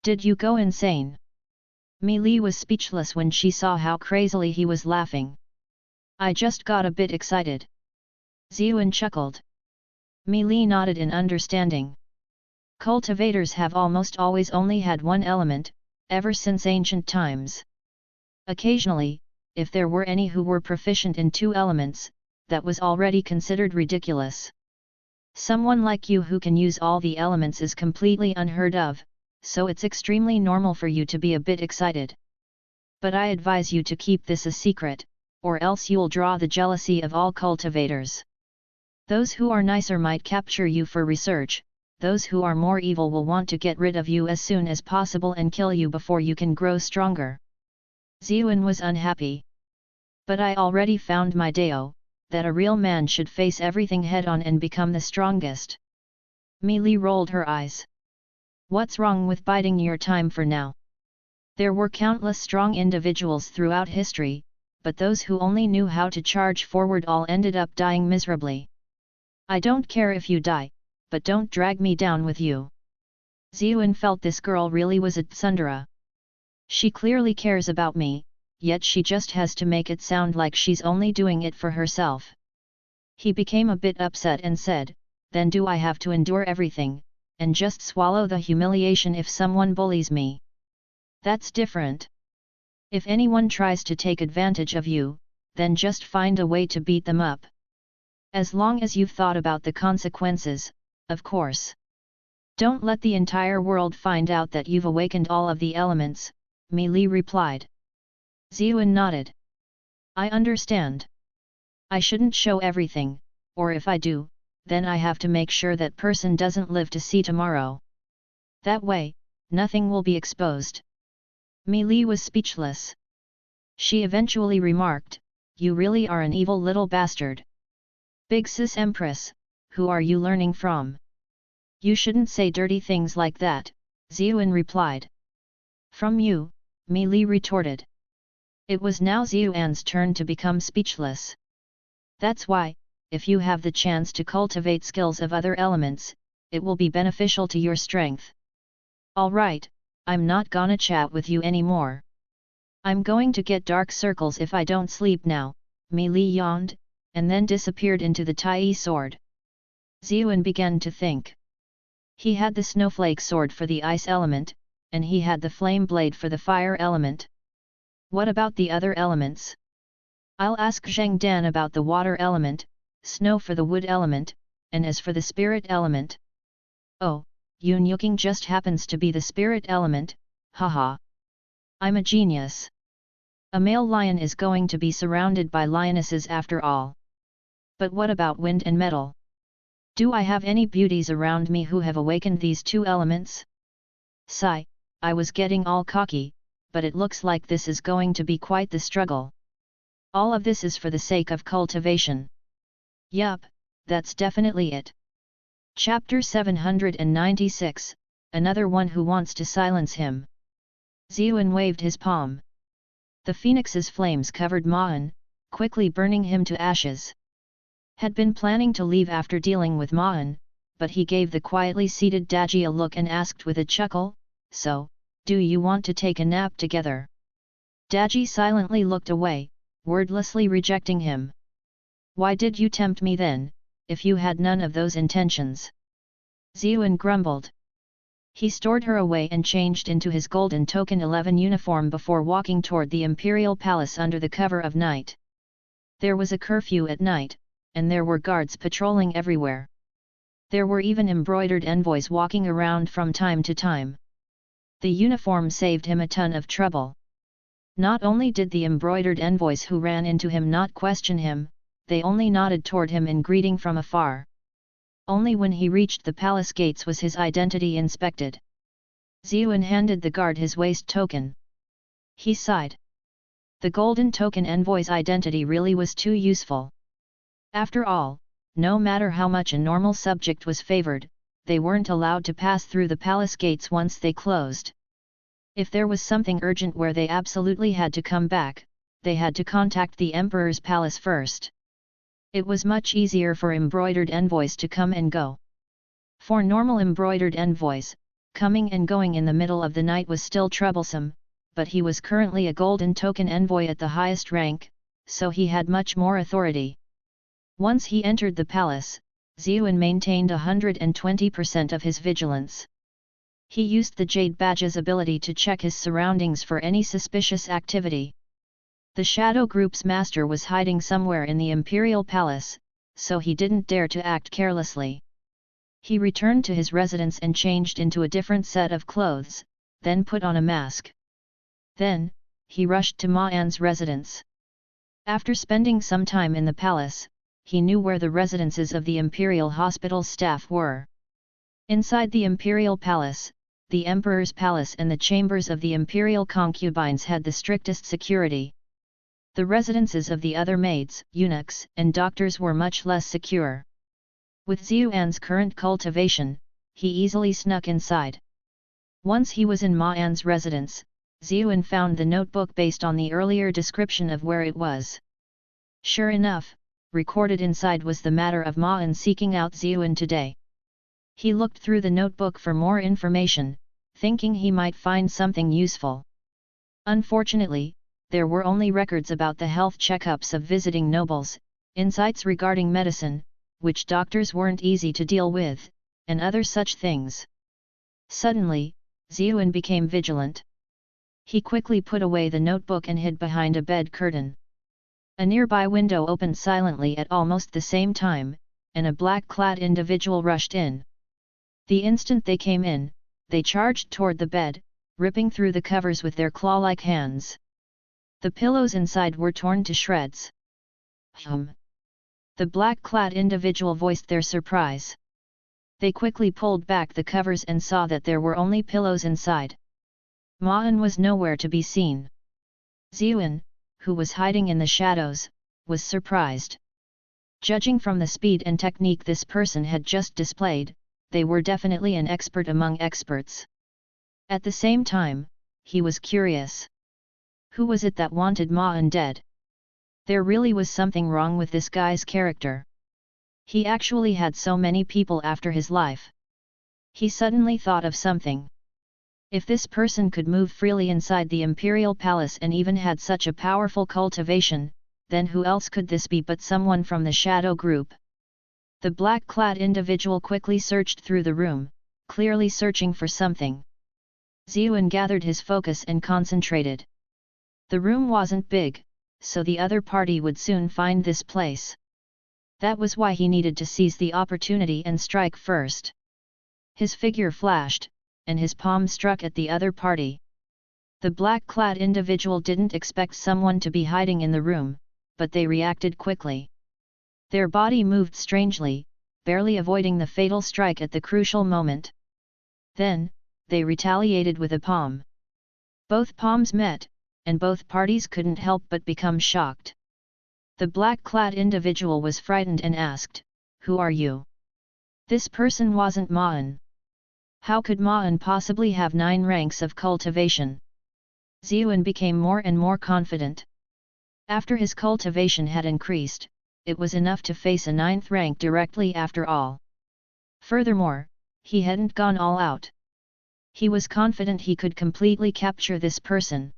Did you go insane?" Mi Li was speechless when she saw how crazily he was laughing. "I just got a bit excited." Ziyuan chuckled. Mi Li nodded in understanding. Cultivators have almost always only had one element, ever since ancient times. Occasionally, if there were any who were proficient in 2 elements, that was already considered ridiculous. Someone like you who can use all the elements is completely unheard of, so it's extremely normal for you to be a bit excited. But I advise you to keep this a secret, or else you'll draw the jealousy of all cultivators. Those who are nicer might capture you for research, those who are more evil will want to get rid of you as soon as possible and kill you before you can grow stronger." Ziyuan was unhappy. "But I already found my Dao, that a real man should face everything head-on and become the strongest." Mi Li rolled her eyes. "What's wrong with biding your time for now? There were countless strong individuals throughout history, but those who only knew how to charge forward all ended up dying miserably. I don't care if you die, but don't drag me down with you." Ziyuan felt this girl really was a tsundere. She clearly cares about me, yet she just has to make it sound like she's only doing it for herself. He became a bit upset and said, then do I have to endure everything, and just swallow the humiliation if someone bullies me? That's different. If anyone tries to take advantage of you, then just find a way to beat them up. As long as you've thought about the consequences, of course. Don't let the entire world find out that you've awakened all of the elements, Mi Li replied. Ziyuan nodded. I understand. I shouldn't show everything, or if I do, then I have to make sure that person doesn't live to see tomorrow. That way, nothing will be exposed. Mi Li was speechless. She eventually remarked, you really are an evil little bastard. Big sis Empress, who are you learning from? You shouldn't say dirty things like that, Ziyuan replied. From you, Mi Li retorted. It was now Ziyuan's turn to become speechless. That's why, if you have the chance to cultivate skills of other elements, it will be beneficial to your strength. Alright, I'm not gonna chat with you anymore. I'm going to get dark circles if I don't sleep now, Mi Li yawned, and then disappeared into the Tai sword. Ziyuan began to think. He had the snowflake sword for the ice element, and he had the flame blade for the fire element. What about the other elements? I'll ask Zheng Dan about the water element, Snow for the wood element, and as for the spirit element. Oh, Yun Yuking just happens to be the spirit element, haha. I'm a genius. A male lion is going to be surrounded by lionesses after all. But what about wind and metal? Do I have any beauties around me who have awakened these two elements? Sigh, I was getting all cocky, but it looks like this is going to be quite the struggle. All of this is for the sake of cultivation. Yup, that's definitely it. Chapter 796, Another one who wants to silence him. Ziyuan waved his palm. The phoenix's flames covered Ma'an, quickly burning him to ashes. Had been planning to leave after dealing with Ma'an, but he gave the quietly seated Daji a look and asked with a chuckle, so, do you want to take a nap together? Daji silently looked away, wordlessly rejecting him. Why did you tempt me then, if you had none of those intentions? Ziyuan grumbled. He stored her away and changed into his golden token 11 uniform before walking toward the imperial palace under the cover of night. There was a curfew at night, and there were guards patrolling everywhere. There were even embroidered envoys walking around from time to time. The uniform saved him a ton of trouble. Not only did the embroidered envoys who ran into him not question him, they only nodded toward him in greeting from afar. Only when he reached the palace gates was his identity inspected. Ziyuan handed the guard his waist token. He sighed. The golden token envoy's identity really was too useful. After all, no matter how much a normal subject was favored, they weren't allowed to pass through the palace gates once they closed. If there was something urgent where they absolutely had to come back, they had to contact the emperor's palace first. It was much easier for embroidered envoys to come and go. For normal embroidered envoys, coming and going in the middle of the night was still troublesome, but he was currently a golden token envoy at the highest rank, so he had much more authority. Once he entered the palace, Ziyuan maintained 120% of his vigilance. He used the Jade Badge's ability to check his surroundings for any suspicious activity. The Shadow Group's master was hiding somewhere in the Imperial Palace, so he didn't dare to act carelessly. He returned to his residence and changed into a different set of clothes, then put on a mask. Then, he rushed to Ma'an's residence. After spending some time in the palace, he knew where the residences of the Imperial Hospital staff were. Inside the Imperial Palace, the Emperor's Palace and the chambers of the Imperial concubines had the strictest security. The residences of the other maids, eunuchs, and doctors were much less secure. With Ziyuan's current cultivation, he easily snuck inside. Once he was in Ma'an's residence, Ziyuan found the notebook based on the earlier description of where it was. Sure enough, recorded inside was the matter of Ma'an seeking out Ziyuan today. He looked through the notebook for more information, thinking he might find something useful. Unfortunately, there were only records about the health checkups of visiting nobles, insights regarding medicine, which doctors weren't easy to deal with, and other such things. Suddenly, Ziyuan became vigilant. He quickly put away the notebook and hid behind a bed curtain. A nearby window opened silently at almost the same time, and a black-clad individual rushed in. The instant they came in, they charged toward the bed, ripping through the covers with their claw-like hands. The pillows inside were torn to shreds. The black-clad individual voiced their surprise. They quickly pulled back the covers and saw that there were only pillows inside. Ma-En was nowhere to be seen. Ziyuan, who was hiding in the shadows, was surprised. Judging from the speed and technique this person had just displayed, they were definitely an expert among experts. At the same time, he was curious. Who was it that wanted Ma-En dead? There really was something wrong with this guy's character. He actually had so many people after his life. He suddenly thought of something. If this person could move freely inside the imperial palace and even had such a powerful cultivation, then who else could this be but someone from the shadow group? The black-clad individual quickly searched through the room, clearly searching for something. Ziyuan gathered his focus and concentrated. The room wasn't big, so the other party would soon find this place. That was why he needed to seize the opportunity and strike first. His figure flashed, and his palm struck at the other party. The black-clad individual didn't expect someone to be hiding in the room, but they reacted quickly. Their body moved strangely, barely avoiding the fatal strike at the crucial moment. Then, they retaliated with a palm. Both palms met, and both parties couldn't help but become shocked. The black-clad individual was frightened and asked, "Who are you?" This person wasn't Ma-En. How could Ma-En possibly have 9 ranks of cultivation? Ziyuan became more and more confident. After his cultivation had increased, it was enough to face a 9th rank directly after all. Furthermore, he hadn't gone all out. He was confident he could completely capture this person.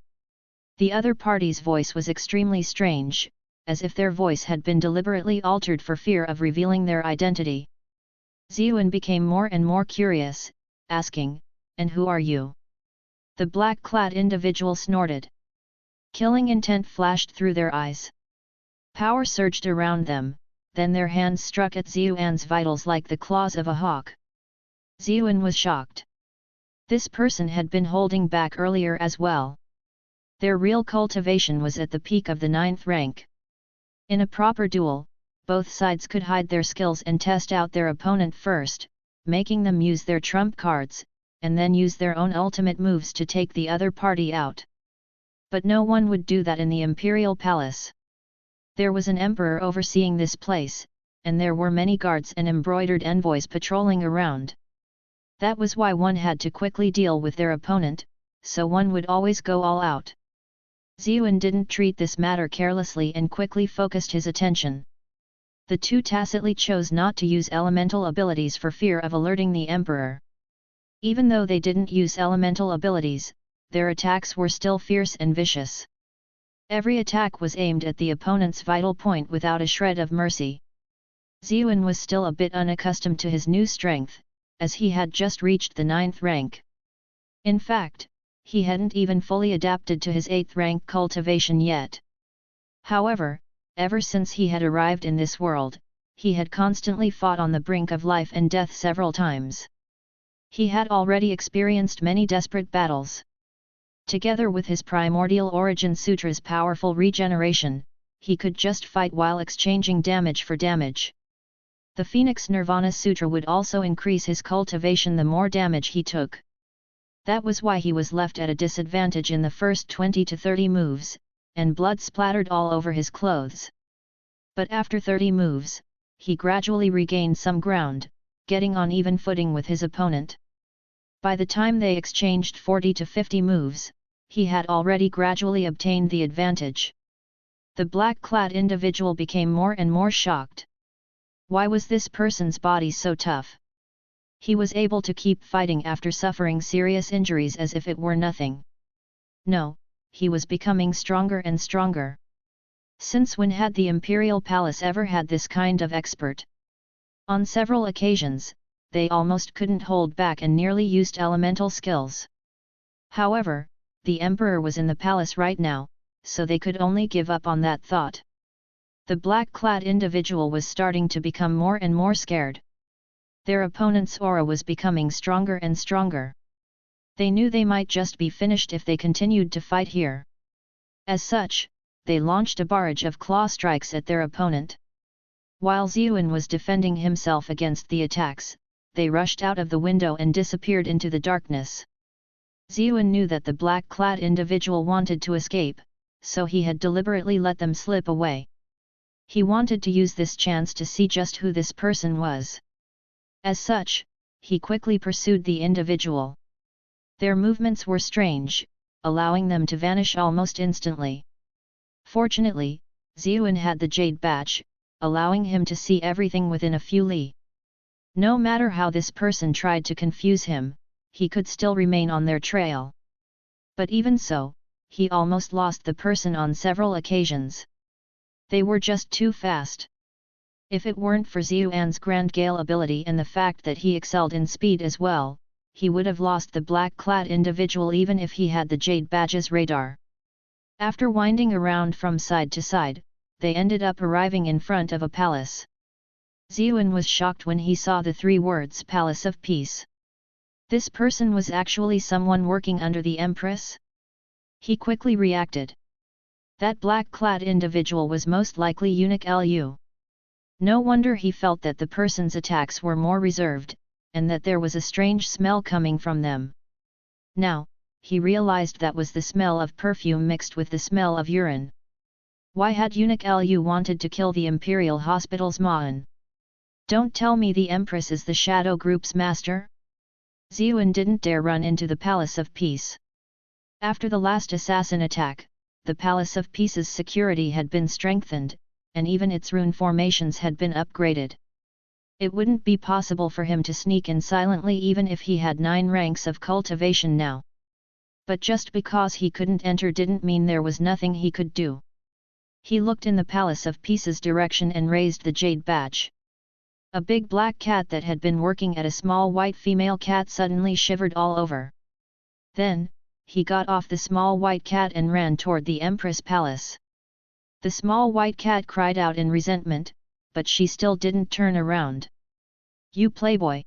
The other party's voice was extremely strange, as if their voice had been deliberately altered for fear of revealing their identity. Ziyuan became more and more curious, asking, "And who are you?" The black-clad individual snorted. Killing intent flashed through their eyes. Power surged around them, then their hands struck at Ziyuan's vitals like the claws of a hawk. Ziyuan was shocked. This person had been holding back earlier as well. Their real cultivation was at the peak of the 9th rank. In a proper duel, both sides could hide their skills and test out their opponent first, making them use their trump cards, and then use their own ultimate moves to take the other party out. But no one would do that in the imperial palace. There was an emperor overseeing this place, and there were many guards and embroidered envoys patrolling around. That was why one had to quickly deal with their opponent, so one would always go all out. Ziyuan didn't treat this matter carelessly and quickly focused his attention. The two tacitly chose not to use elemental abilities for fear of alerting the emperor. Even though they didn't use elemental abilities, their attacks were still fierce and vicious. Every attack was aimed at the opponent's vital point without a shred of mercy. Ziyuan was still a bit unaccustomed to his new strength, as he had just reached the 9th rank. In fact, he hadn't even fully adapted to his 8th rank cultivation yet. However, ever since he had arrived in this world, he had constantly fought on the brink of life and death several times. He had already experienced many desperate battles. Together with his Primordial Origin Sutra's powerful regeneration, he could just fight while exchanging damage for damage. The Phoenix Nirvana Sutra would also increase his cultivation the more damage he took. That was why he was left at a disadvantage in the first 20 to 30 moves, and blood splattered all over his clothes. But after 30 moves, he gradually regained some ground, getting on even footing with his opponent. By the time they exchanged 40 to 50 moves, he had already gradually obtained the advantage. The black-clad individual became more and more shocked. Why was this person's body so tough? He was able to keep fighting after suffering serious injuries as if it were nothing. No, he was becoming stronger and stronger. Since when had the imperial palace ever had this kind of expert? On several occasions, they almost couldn't hold back and nearly used elemental skills. However, the emperor was in the palace right now, so they could only give up on that thought. The black-clad individual was starting to become more and more scared. Their opponent's aura was becoming stronger and stronger. They knew they might just be finished if they continued to fight here. As such, they launched a barrage of claw strikes at their opponent. While Xiuan was defending himself against the attacks, they rushed out of the window and disappeared into the darkness. Xiuan knew that the black-clad individual wanted to escape, so he had deliberately let them slip away. He wanted to use this chance to see just who this person was. As such, he quickly pursued the individual. Their movements were strange, allowing them to vanish almost instantly. Fortunately, Xiuan had the Jade Badge, allowing him to see everything within a few li. No matter how this person tried to confuse him, he could still remain on their trail. But even so, he almost lost the person on several occasions. They were just too fast. If it weren't for Xiuan's Grand Gale ability and the fact that he excelled in speed as well, he would have lost the black-clad individual even if he had the Jade Badge's radar. After winding around from side to side, they ended up arriving in front of a palace. Xiuan was shocked when he saw the 3 words Palace of Peace. This person was actually someone working under the Empress? He quickly reacted. That black-clad individual was most likely Eunuch Lu. No wonder he felt that the person's attacks were more reserved, and that there was a strange smell coming from them. Now, he realized that was the smell of perfume mixed with the smell of urine. Why had Eunuch Lu wanted to kill the Imperial Hospital's Ma'an? Don't tell me the Empress is the Shadow Group's master? Xiuan didn't dare run into the Palace of Peace. After the last assassin attack, the Palace of Peace's security had been strengthened, and even its rune formations had been upgraded. It wouldn't be possible for him to sneak in silently even if he had 9 ranks of cultivation now. But just because he couldn't enter didn't mean there was nothing he could do. He looked in the Palace of Peace's direction and raised the Jade Badge. A big black cat that had been working at a small white female cat suddenly shivered all over. Then, he got off the small white cat and ran toward the Empress Palace. The small white cat cried out in resentment, but she still didn't turn around. You playboy!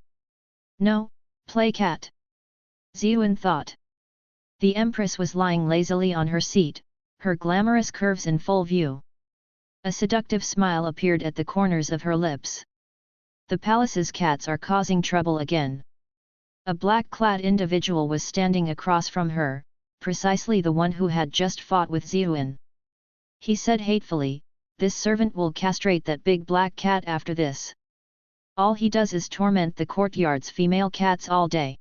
No, play cat! Xiuan thought. The Empress was lying lazily on her seat, her glamorous curves in full view. A seductive smile appeared at the corners of her lips. The palace's cats are causing trouble again. A black-clad individual was standing across from her, precisely the one who had just fought with Xiuan. He said hatefully, "This servant will castrate that big black cat after this. All he does is torment the courtyard's female cats all day."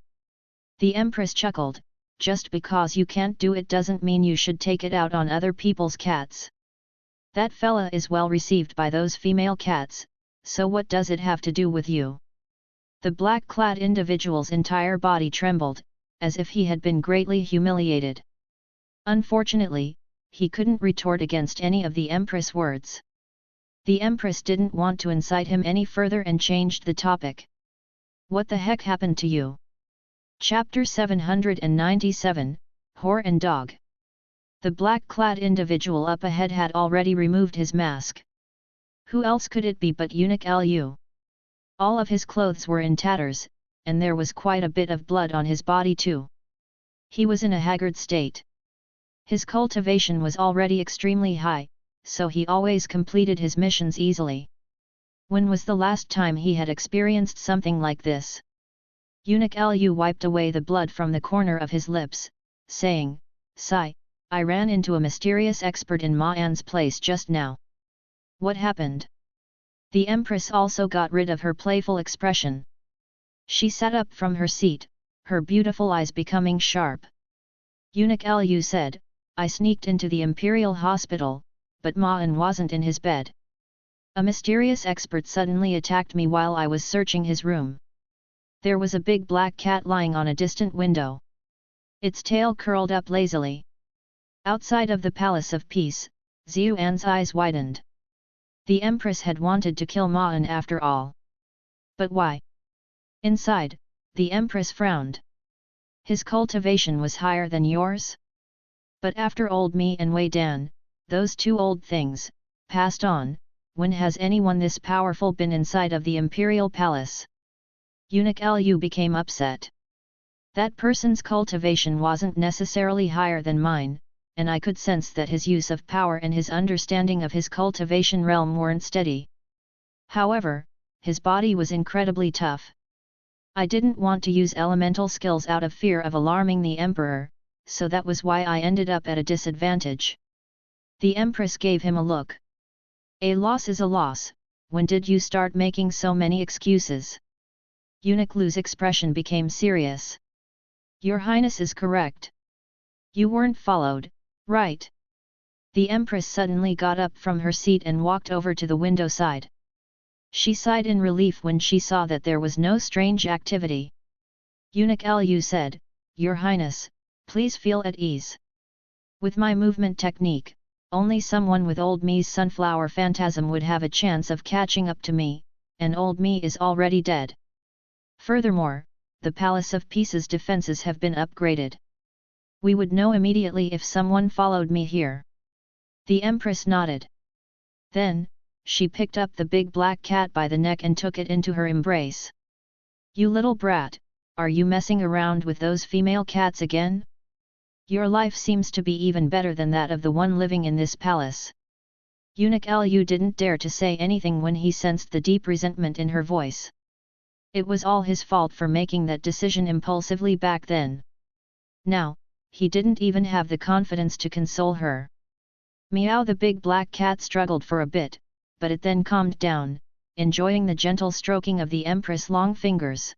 The Empress chuckled, "Just because you can't do it doesn't mean you should take it out on other people's cats. That fella is well received by those female cats, so what does it have to do with you?" The black-clad individual's entire body trembled, as if he had been greatly humiliated. Unfortunately, he couldn't retort against any of the Empress' words. The Empress didn't want to incite him any further and changed the topic. "What the heck happened to you?" Chapter 797, Whore and Dog. The black-clad individual up ahead had already removed his mask. Who else could it be but Eunuch Lu? All of his clothes were in tatters, and there was quite a bit of blood on his body too. He was in a haggard state. His cultivation was already extremely high, so he always completed his missions easily. When was the last time he had experienced something like this? Eunuch Lu wiped away the blood from the corner of his lips, saying, "Sigh, I ran into a mysterious expert in Ma'an's place just now." "What happened?" The Empress also got rid of her playful expression. She sat up from her seat, her beautiful eyes becoming sharp. Eunuch Lu said, "I sneaked into the Imperial Hospital, but Ma'an wasn't in his bed. A mysterious expert suddenly attacked me while I was searching his room. There was a big black cat lying on a distant window. Its tail curled up lazily. Outside of the Palace of Peace, Xuan's eyes widened. The Empress had wanted to kill Ma En after all. But why? Inside, the Empress frowned. His cultivation was higher than yours? But after old Me and Wei Dan, those two old things, passed on, when has anyone this powerful been inside of the Imperial Palace? Eunuch Lu became upset. That person's cultivation wasn't necessarily higher than mine, and I could sense that his use of power and his understanding of his cultivation realm weren't steady. However, his body was incredibly tough. I didn't want to use elemental skills out of fear of alarming the Emperor, so that was why I ended up at a disadvantage. The Empress gave him a look. A loss is a loss. When did you start making so many excuses? Eunuch Lu's expression became serious. Your Highness is correct. You weren't followed, right? The Empress suddenly got up from her seat and walked over to the window side. She sighed in relief when she saw that there was no strange activity. Eunuch Lu said, Your Highness, please feel at ease. With my movement technique, only someone with old Me's sunflower phantasm would have a chance of catching up to me, and old Me is already dead. Furthermore, the Palace of Peace's defenses have been upgraded. We would know immediately if someone followed me here. The Empress nodded. Then, she picked up the big black cat by the neck and took it into her embrace. You little brat, are you messing around with those female cats again? Your life seems to be even better than that of the one living in this palace. Eunuch Lu didn't dare to say anything when he sensed the deep resentment in her voice. It was all his fault for making that decision impulsively back then. Now, he didn't even have the confidence to console her. Meow, the big black cat struggled for a bit, but it then calmed down, enjoying the gentle stroking of the Empress' long fingers.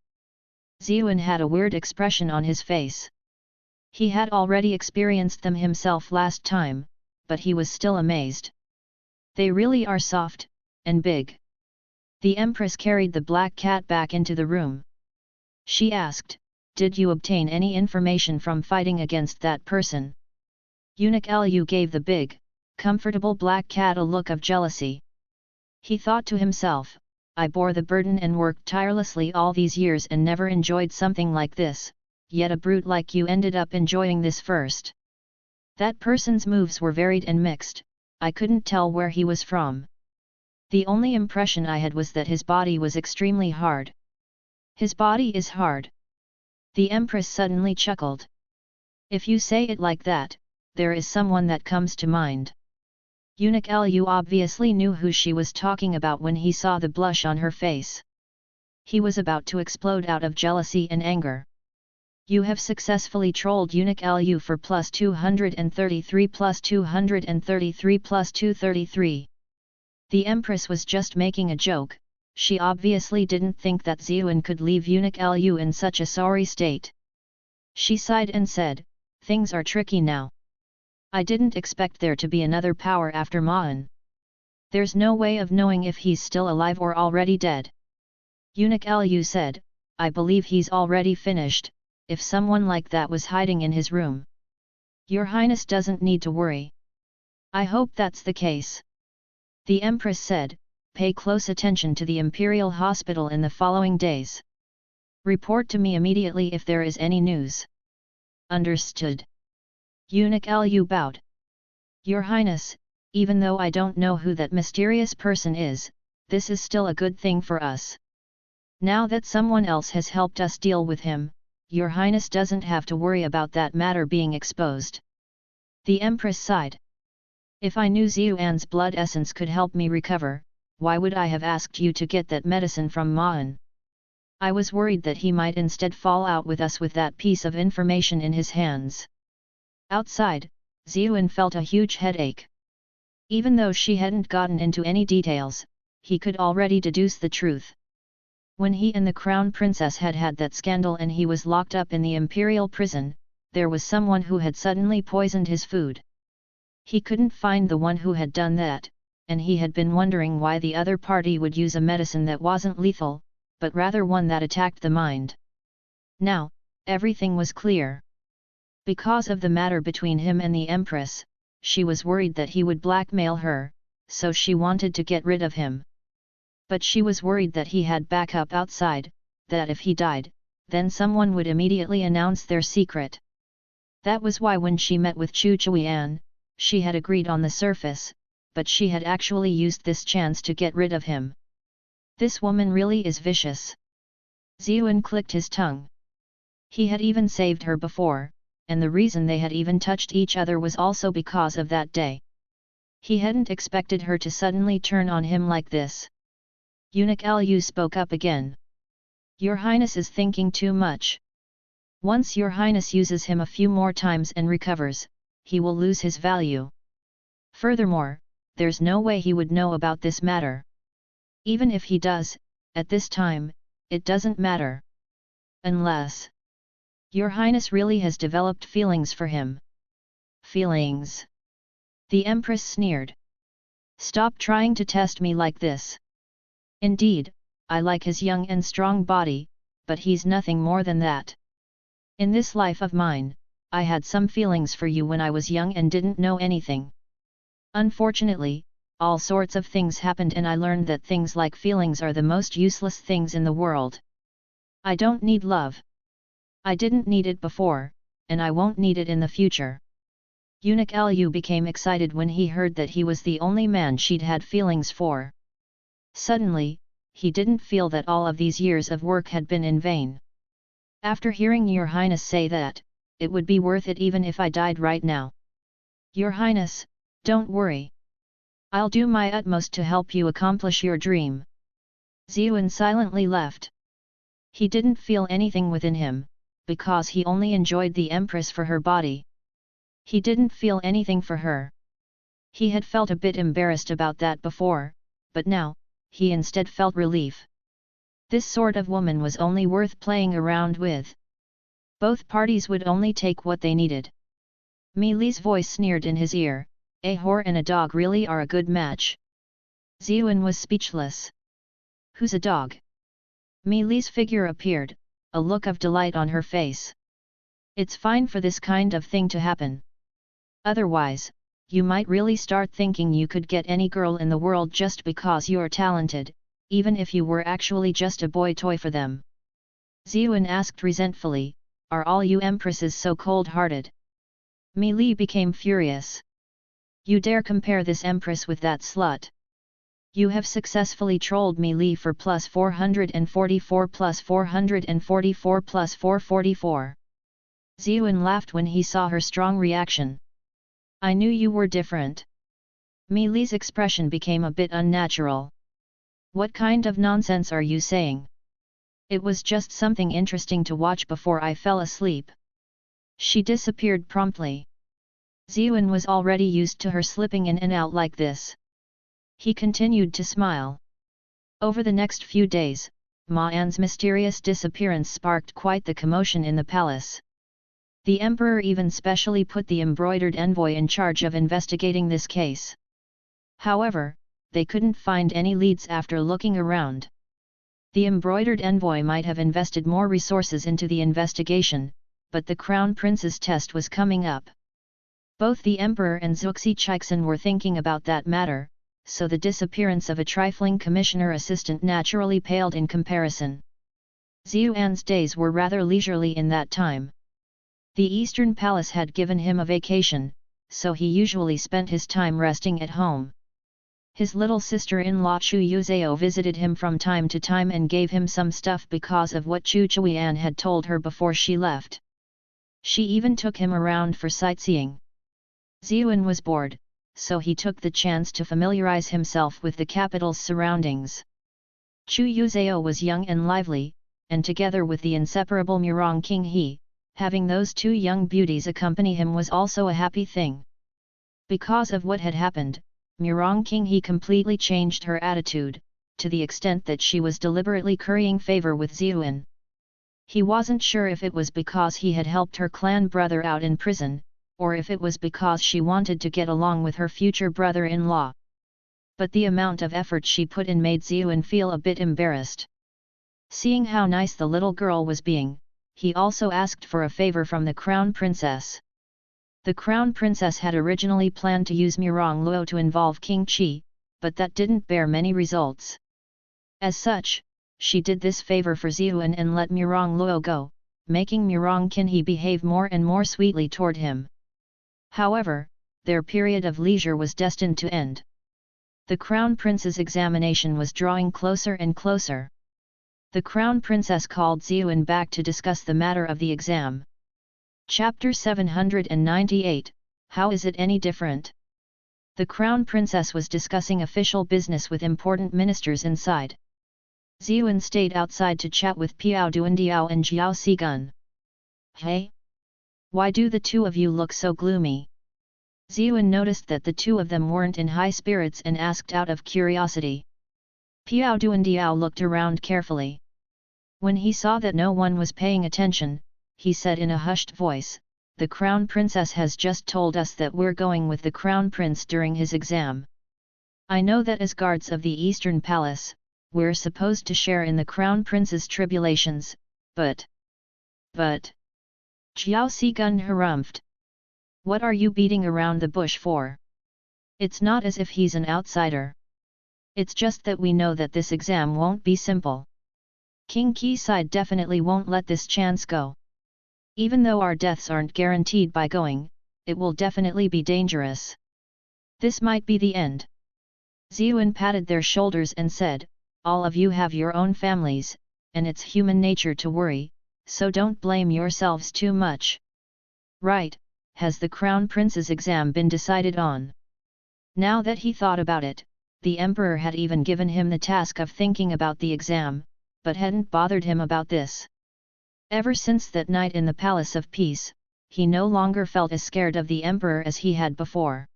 Xuan had a weird expression on his face. He had already experienced them himself last time, but he was still amazed. They really are soft, and big. The Empress carried the black cat back into the room. She asked, Did you obtain any information from fighting against that person? Eunuch Lu gave the big, comfortable black cat a look of jealousy. He thought to himself, I bore the burden and worked tirelessly all these years and never enjoyed something like this, yet a brute like you ended up enjoying this first. That person's moves were varied and mixed, I couldn't tell where he was from. The only impression I had was that his body was extremely hard. His body is hard. The Empress suddenly chuckled. If you say it like that, there is someone that comes to mind. Eunuch Lu obviously knew who she was talking about when he saw the blush on her face. He was about to explode out of jealousy and anger. You have successfully trolled Eunuch Lu for plus 233 plus 233 plus 233. The Empress was just making a joke, she obviously didn't think that Xuan could leave Eunuch Lu in such a sorry state. She sighed and said, Things are tricky now. I didn't expect there to be another power after Ma En. There's no way of knowing if he's still alive or already dead. Eunuch Lu said, I believe he's already finished, if someone like that was hiding in his room. Your Highness doesn't need to worry. I hope that's the case. The Empress said, Pay close attention to the Imperial Hospital in the following days. Report to me immediately if there is any news. Understood. Eunuch Lu bowed. Your Highness, even though I don't know who that mysterious person is, this is still a good thing for us. Now that someone else has helped us deal with him, Your Highness doesn't have to worry about that matter being exposed. The Empress sighed. If I knew Xuan's blood essence could help me recover, why would I have asked you to get that medicine from Ma En? I was worried that he might instead fall out with us with that piece of information in his hands. Outside, Xuan felt a huge headache. Even though she hadn't gotten into any details, he could already deduce the truth. When he and the Crown Princess had had that scandal and he was locked up in the Imperial prison, there was someone who had suddenly poisoned his food. He couldn't find the one who had done that, and he had been wondering why the other party would use a medicine that wasn't lethal, but rather one that attacked the mind. Now, everything was clear. Because of the matter between him and the Empress, she was worried that he would blackmail her, so she wanted to get rid of him. But she was worried that he had backup outside, that if he died, then someone would immediately announce their secret. That was why when she met with Chu Chuyan, she had agreed on the surface, but she had actually used this chance to get rid of him. This woman really is vicious. Ziyuan clicked his tongue. He had even saved her before, and the reason they had even touched each other was also because of that day. He hadn't expected her to suddenly turn on him like this. Eunuch Liu spoke up again. Your Highness is thinking too much. Once your Highness uses him a few more times and recovers, he will lose his value. Furthermore, there's no way he would know about this matter. Even if he does, at this time, it doesn't matter. Unless your Highness really has developed feelings for him. Feelings? The Empress sneered. Stop trying to test me like this. Indeed, I like his young and strong body, but he's nothing more than that. In this life of mine, I had some feelings for you when I was young and didn't know anything. Unfortunately, all sorts of things happened and I learned that things like feelings are the most useless things in the world. I don't need love. I didn't need it before, and I won't need it in the future. Eunuch Liu became excited when he heard that he was the only man she'd had feelings for. Suddenly, he didn't feel that all of these years of work had been in vain. After hearing your Highness say that, it would be worth it even if I died right now. Your Highness, don't worry. I'll do my utmost to help you accomplish your dream. Ziyuan silently left. He didn't feel anything within him, because he only enjoyed the Empress for her body. He didn't feel anything for her. He had felt a bit embarrassed about that before, but now, he instead felt relief. This sort of woman was only worth playing around with. Both parties would only take what they needed. Mi Li's voice sneered in his ear, a whore and a dog really are a good match. Ziyuan was speechless. Who's a dog? Mi Li's figure appeared, a look of delight on her face. It's fine for this kind of thing to happen. Otherwise, you might really start thinking you could get any girl in the world just because you're talented, even if you were actually just a boy toy for them. Ziyuan asked resentfully, are all you empresses so cold-hearted? Mi Li became furious. You dare compare this empress with that slut? You have successfully trolled Mi Li for plus 444 plus 444 plus 444. Ziyuan laughed when he saw her strong reaction. I knew you were different. Mi Li's expression became a bit unnatural. What kind of nonsense are you saying? It was just something interesting to watch before I fell asleep. She disappeared promptly. Ziyuan was already used to her slipping in and out like this. He continued to smile. Over the next few days, Ma An's mysterious disappearance sparked quite the commotion in the palace. The emperor even specially put the embroidered envoy in charge of investigating this case. However, they couldn't find any leads after looking around. The embroidered envoy might have invested more resources into the investigation, but the crown prince's test was coming up. Both the emperor and Zuxi Chixin were thinking about that matter, so the disappearance of a trifling commissioner assistant naturally paled in comparison. Ziyuan's days were rather leisurely in that time. The Eastern Palace had given him a vacation, so he usually spent his time resting at home. His little sister-in-law Chu Yuzhao visited him from time to time and gave him some stuff because of what Chu Chuyan had told her before she left. She even took him around for sightseeing. Ziyuan was bored, so he took the chance to familiarize himself with the capital's surroundings. Chu Yuzhao was young and lively, and together with the inseparable Murong King He, having those two young beauties accompany him was also a happy thing. Because of what had happened, Murong King He completely changed her attitude, to the extent that she was deliberately currying favor with Ziyuan. He wasn't sure if it was because he had helped her clan brother out in prison, or if it was because she wanted to get along with her future brother-in-law. But the amount of effort she put in made Ziyuan feel a bit embarrassed. Seeing how nice the little girl was being, he also asked for a favor from the Crown Princess. The Crown Princess had originally planned to use Mirong Luo to involve King Qi, but that didn't bear many results. As such, she did this favor for Ziyuan and let Mirong Luo go, making Mirong Qinhe behave more and more sweetly toward him. However, their period of leisure was destined to end. The Crown Prince's examination was drawing closer and closer. The Crown Princess called Ziyuan back to discuss the matter of the exam. Chapter 798, How is it any different? The Crown Princess was discussing official business with important ministers inside. Ziyuan stayed outside to chat with Piao Duandiao and Jiao Sigun. Hey? Why do the two of you look so gloomy? Ziyuan noticed that the two of them weren't in high spirits and asked out of curiosity. Piao Duandiao looked around carefully. When he saw that no one was paying attention, he said in a hushed voice, "The Crown Princess has just told us that we're going with the Crown Prince during his exam. I know that as guards of the Eastern Palace, we're supposed to share in the Crown Prince's tribulations, but... Jiao Sigun harumphed. What are you beating around the bush for? It's not as if he's an outsider. It's just that we know that this exam won't be simple. King Qi's side definitely won't let this chance go. Even though our deaths aren't guaranteed by going, it will definitely be dangerous. This might be the end." Ziyuan patted their shoulders and said, "All of you have your own families, and it's human nature to worry, so don't blame yourselves too much." "Right, has the Crown Prince's exam been decided on?" Now that he thought about it, the Emperor had even given him the task of thinking about the exam, but hadn't bothered him about this. Ever since that night in the Palace of Peace, he no longer felt as scared of the Emperor as he had before.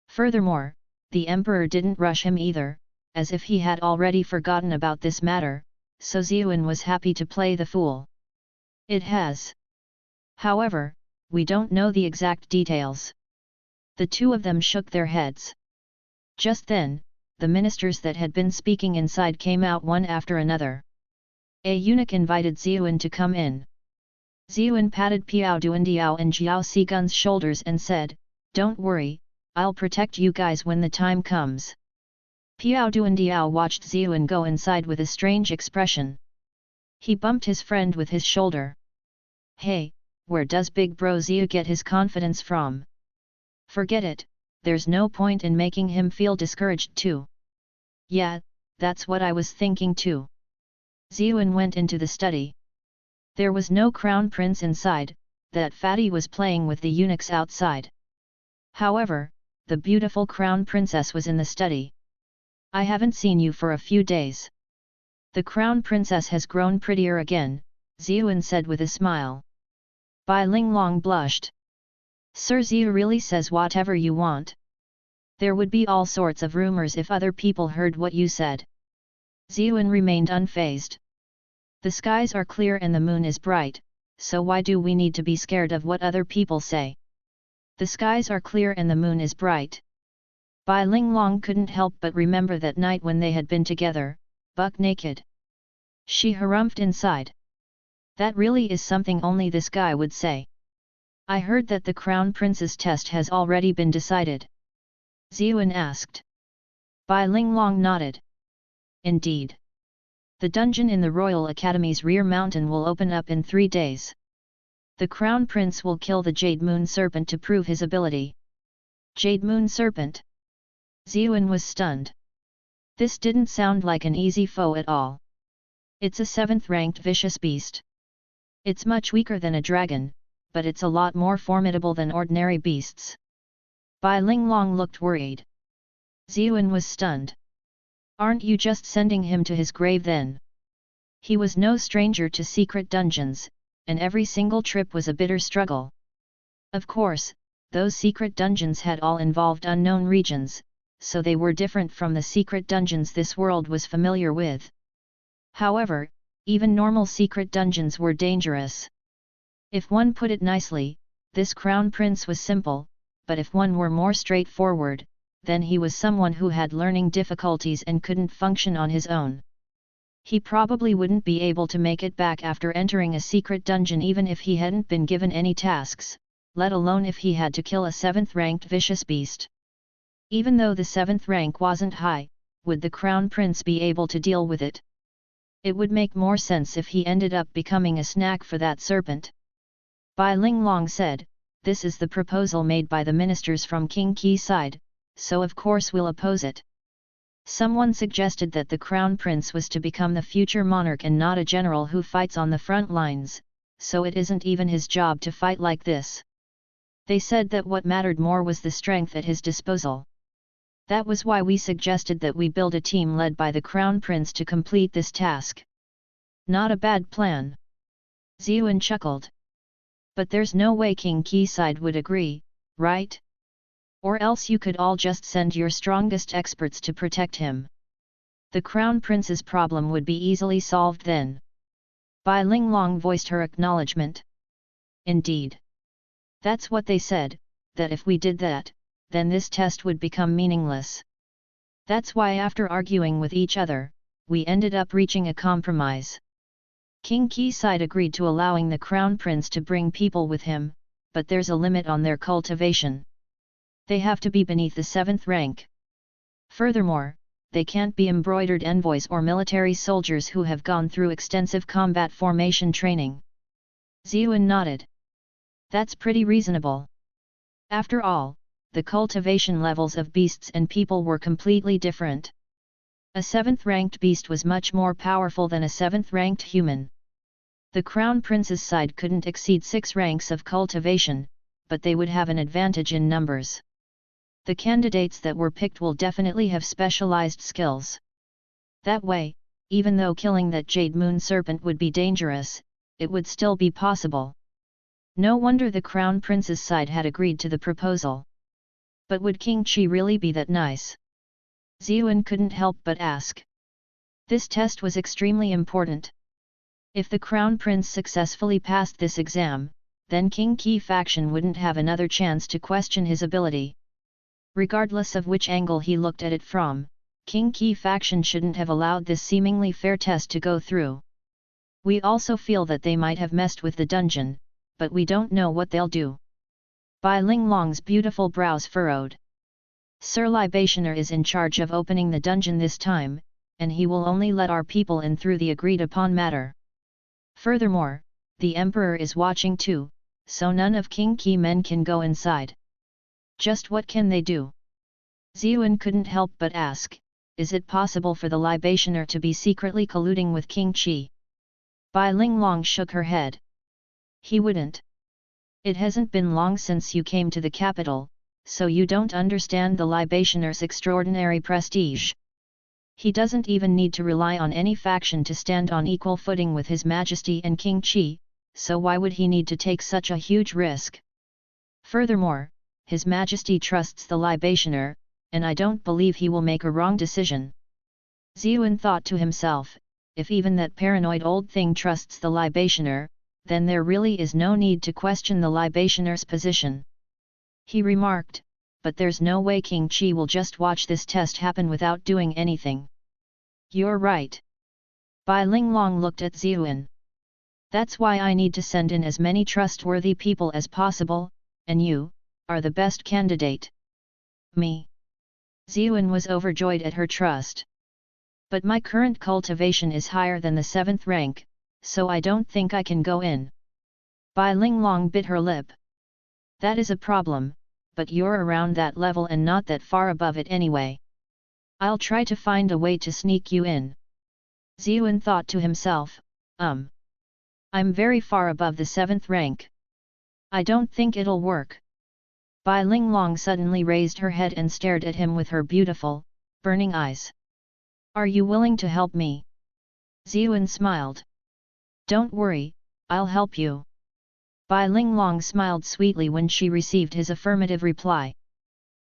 Furthermore, the Emperor didn't rush him either, as if he had already forgotten about this matter, so Ziyuan was happy to play the fool. "It has. However, we don't know the exact details." The two of them shook their heads. Just then, the ministers that had been speaking inside came out one after another. A eunuch invited Ziyuan to come in. Ziyuan patted Piao Duandiao and Jiao Sigun's shoulders and said, "Don't worry, I'll protect you guys when the time comes." Piao Duandiao watched Ziyuan go inside with a strange expression. He bumped his friend with his shoulder. "Hey, where does Big Bro Ziyu get his confidence from? Forget it, there's no point in making him feel discouraged too." "Yeah, that's what I was thinking too." Ziyuan went into the study. There was no Crown Prince inside, that fatty was playing with the eunuchs outside. However, the beautiful Crown Princess was in the study. "I haven't seen you for a few days." "The Crown Princess has grown prettier again," Ziyuan said with a smile. Bai Linglong blushed. "Sir Ziyu really says whatever you want. There would be all sorts of rumors if other people heard what you said." Ziyuan remained unfazed. "The skies are clear and the moon is bright, so why do we need to be scared of what other people say?" "The skies are clear and the moon is bright." Bai Linglong couldn't help but remember that night when they had been together, buck naked. She harumphed inside. That really is something only this guy would say. "I heard that the Crown Prince's test has already been decided?" Ziyuan asked. Bai Linglong nodded. "Indeed. The dungeon in the Royal Academy's rear mountain will open up in 3 days. The Crown Prince will kill the Jade Moon Serpent to prove his ability." "Jade Moon Serpent?" Ziyuan was stunned. This didn't sound like an easy foe at all. "It's a 7th-ranked vicious beast. It's much weaker than a dragon, but it's a lot more formidable than ordinary beasts." Bai Linglong looked worried. Ziyuan was stunned. "Aren't you just sending him to his grave then?" He was no stranger to secret dungeons, and every single trip was a bitter struggle. Of course, those secret dungeons had all involved unknown regions, so they were different from the secret dungeons this world was familiar with. However, even normal secret dungeons were dangerous. If one put it nicely, this Crown Prince was simple, but if one were more straightforward, then he was someone who had learning difficulties and couldn't function on his own. He probably wouldn't be able to make it back after entering a secret dungeon even if he hadn't been given any tasks, let alone if he had to kill a 7th-ranked vicious beast. Even though the 7th rank wasn't high, would the Crown Prince be able to deal with it? It would make more sense if he ended up becoming a snack for that serpent. Bai Linglong said, "This is the proposal made by the ministers from King Qi's side, so of course we'll oppose it." Someone suggested that the Crown Prince was to become the future monarch and not a general who fights on the front lines, so it isn't even his job to fight like this. They said that what mattered more was the strength at his disposal. That was why we suggested that we build a team led by the Crown Prince to complete this task. Not a bad plan. Ziyuan chuckled. But there's no way King Qi's side would agree, right? Or else you could all just send your strongest experts to protect him. The Crown Prince's problem would be easily solved then. Bai Linglong voiced her acknowledgement. Indeed. That's what they said, that if we did that, then this test would become meaningless. That's why after arguing with each other, we ended up reaching a compromise. King Qi's side agreed to allowing the Crown Prince to bring people with him, but there's a limit on their cultivation. They have to be beneath the 7th rank. Furthermore, they can't be embroidered envoys or military soldiers who have gone through extensive combat formation training. Ziyuan nodded. That's pretty reasonable. After all, the cultivation levels of beasts and people were completely different. A 7th-ranked beast was much more powerful than a 7th-ranked human. The Crown Prince's side couldn't exceed 6 ranks of cultivation, but they would have an advantage in numbers. The candidates that were picked will definitely have specialized skills. That way, even though killing that Jade Moon Serpent would be dangerous, it would still be possible. No wonder the Crown Prince's side had agreed to the proposal. But would King Qi really be that nice? Ziyuan couldn't help but ask. This test was extremely important. If the Crown Prince successfully passed this exam, then King Qi faction wouldn't have another chance to question his ability. Regardless of which angle he looked at it from, King Qi faction shouldn't have allowed this seemingly fair test to go through. We also feel that they might have messed with the dungeon, but we don't know what they'll do. Bai Linglong's beautiful brows furrowed. Sir Libationer is in charge of opening the dungeon this time, and he will only let our people in through the agreed-upon matter. Furthermore, the Emperor is watching too, so none of King Qi men can go inside. Just what can they do? Ziyuan couldn't help but ask, is it possible for the Libationer to be secretly colluding with King Qi? Bai Linglong shook her head. He wouldn't. It hasn't been long since you came to the capital, so you don't understand the Libationer's extraordinary prestige. He doesn't even need to rely on any faction to stand on equal footing with His Majesty and King Qi, so why would he need to take such a huge risk? Furthermore, His Majesty trusts the Libationer, and I don't believe he will make a wrong decision. Ziyuan thought to himself, if even that paranoid old thing trusts the Libationer, then there really is no need to question the Libationer's position. He remarked, but there's no way King Qi will just watch this test happen without doing anything. You're right. Bai Linglong looked at Ziyuan. That's why I need to send in as many trustworthy people as possible, and you are the best candidate. Me? Ziyuan was overjoyed at her trust. But my current cultivation is higher than the 7th rank, so I don't think I can go in. Bai Linglong bit her lip. That is a problem, but you're around that level and not that far above it anyway. I'll try to find a way to sneak you in. Ziyuan thought to himself, I'm very far above the 7th rank. I don't think it'll work. Bai Linglong suddenly raised her head and stared at him with her beautiful, burning eyes. Are you willing to help me? Ziyuan smiled. Don't worry, I'll help you. Bai Linglong smiled sweetly when she received his affirmative reply.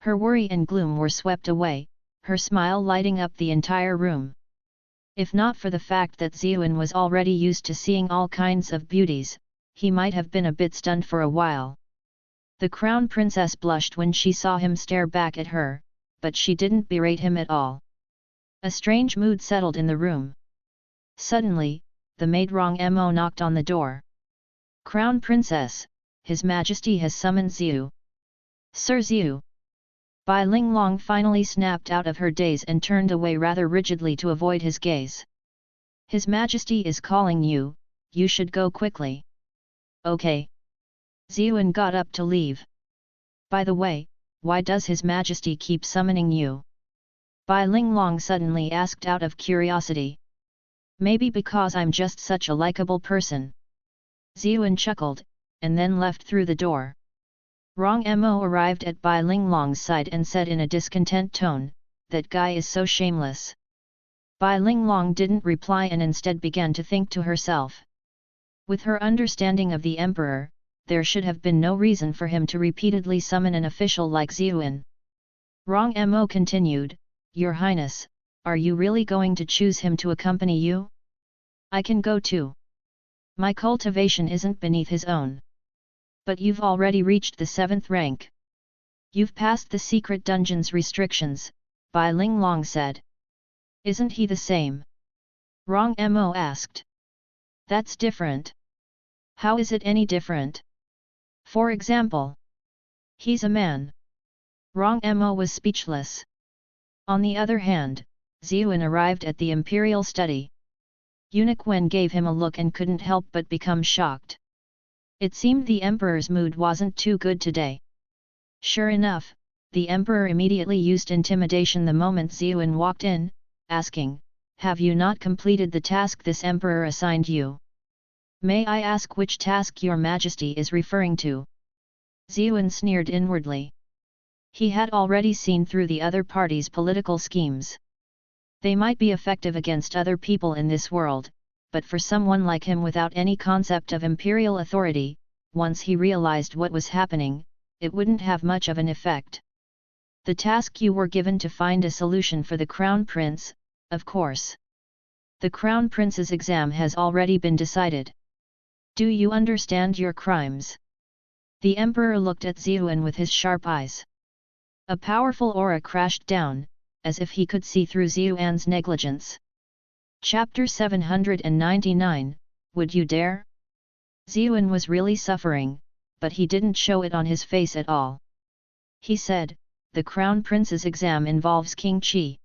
Her worry and gloom were swept away, her smile lighting up the entire room. If not for the fact that Ziyuan was already used to seeing all kinds of beauties, he might have been a bit stunned for a while. The Crown Princess blushed when she saw him stare back at her, but she didn't berate him at all. A strange mood settled in the room. Suddenly, the maid Rong Mo knocked on the door. "Crown Princess, His Majesty has summoned Xiu." "Sir Xiu." Bai Linglong finally snapped out of her daze and turned away rather rigidly to avoid his gaze. "His Majesty is calling you, you should go quickly." "Okay." Xiuan got up to leave. "By the way, why does His Majesty keep summoning you?" Bai Linglong suddenly asked out of curiosity. "Maybe because I'm just such a likable person." Xiuan chuckled, and then left through the door. Rong Mo arrived at Bai Linglong's side and said in a discontent tone, "That guy is so shameless." Bai Linglong didn't reply and instead began to think to herself. With her understanding of the emperor, there should have been no reason for him to repeatedly summon an official like Xiuan. Rong Mo continued, "Your Highness, are you really going to choose him to accompany you? I can go too. My cultivation isn't beneath his own." "But you've already reached the 7th rank. You've passed the secret dungeon's restrictions," Bai Linglong said. "Isn't he the same?" Rong Mo asked. "That's different." "How is it any different?" "For example, he's a man." Rong Mo was speechless. On the other hand, Xiuan arrived at the imperial study. Eunuch Wen gave him a look and couldn't help but become shocked. It seemed the emperor's mood wasn't too good today. Sure enough, the emperor immediately used intimidation the moment Xiuan walked in, asking, "Have you not completed the task this emperor assigned you? May I ask which task your majesty is referring to?" Xiuan sneered inwardly. He had already seen through the other party's political schemes. They might be effective against other people in this world, but for someone like him without any concept of imperial authority, once he realized what was happening, it wouldn't have much of an effect. "The task you were given to find a solution for the Crown Prince, of course. The Crown Prince's exam has already been decided. Do you understand your crimes?" The emperor looked at Xiuan with his sharp eyes. A powerful aura crashed down, as if he could see through Xiuan's negligence. Chapter 799, Would You Dare? Xiuan was really suffering, but he didn't show it on his face at all. He said, "The Crown Prince's exam involves King Qi.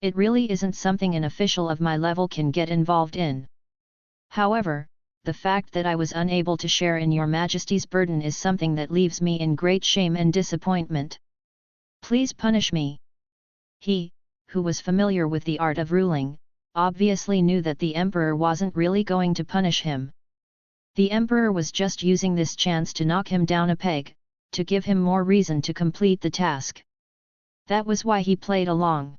It really isn't something an official of my level can get involved in. However, the fact that I was unable to share in your Majesty's burden is something that leaves me in great shame and disappointment. Please punish me." He, who was familiar with the art of ruling, obviously knew that the emperor wasn't really going to punish him. The emperor was just using this chance to knock him down a peg, to give him more reason to complete the task. That was why he played along.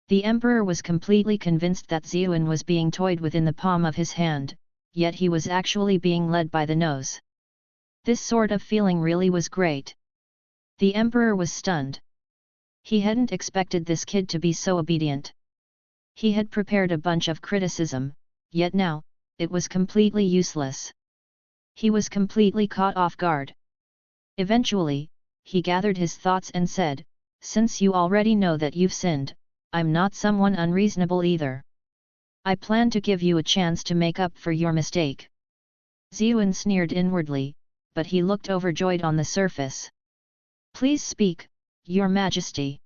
The emperor was completely convinced that Xiuan was being toyed with in the palm of his hand, yet he was actually being led by the nose. This sort of feeling really was great. The emperor was stunned. He hadn't expected this kid to be so obedient. He had prepared a bunch of criticism, yet now, it was completely useless. He was completely caught off guard. Eventually, he gathered his thoughts and said, "Since you already know that you've sinned, I'm not someone unreasonable either. I plan to give you a chance to make up for your mistake." Xiuan sneered inwardly, but he looked overjoyed on the surface. "Please speak, Your Majesty.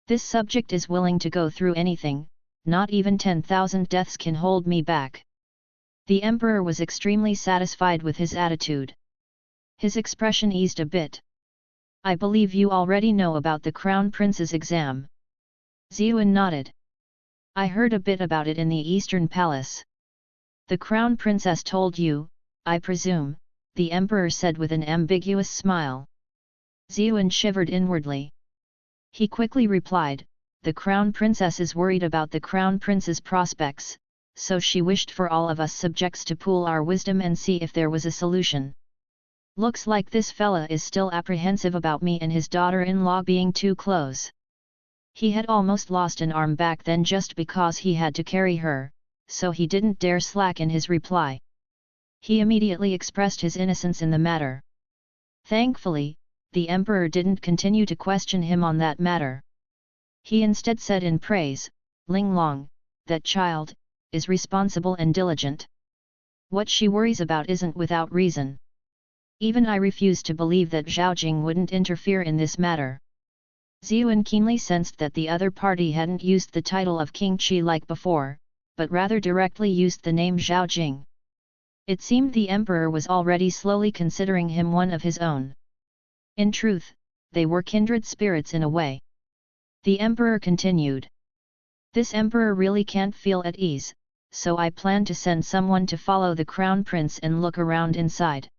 This subject is willing to go through anything, not even 10,000 deaths can hold me back." The emperor was extremely satisfied with his attitude. His expression eased a bit. "I believe you already know about the Crown Prince's exam." Xiuan nodded. "I heard a bit about it in the Eastern Palace." "The Crown Princess told you, I presume," the emperor said with an ambiguous smile. Xiuan shivered inwardly. He quickly replied, "The Crown Princess is worried about the Crown Prince's prospects, so she wished for all of us subjects to pool our wisdom and see if there was a solution. Looks like this fella is still apprehensive about me and his daughter-in-law being too close." He had almost lost an arm back then just because he had to carry her, so he didn't dare slacken his reply. He immediately expressed his innocence in the matter. Thankfully, the emperor didn't continue to question him on that matter. He instead said in praise, "Linglong, that child, is responsible and diligent. What she worries about isn't without reason. Even I refuse to believe that Zhao Jing wouldn't interfere in this matter. Ziyuan keenly sensed that the other party hadn't used the title of King Qi like before, but rather directly used the name Zhao Jing. It seemed the emperor was already slowly considering him one of his own. In truth, they were kindred spirits in a way. The emperor continued. This emperor really can't feel at ease, so I plan to send someone to follow the crown prince and look around inside.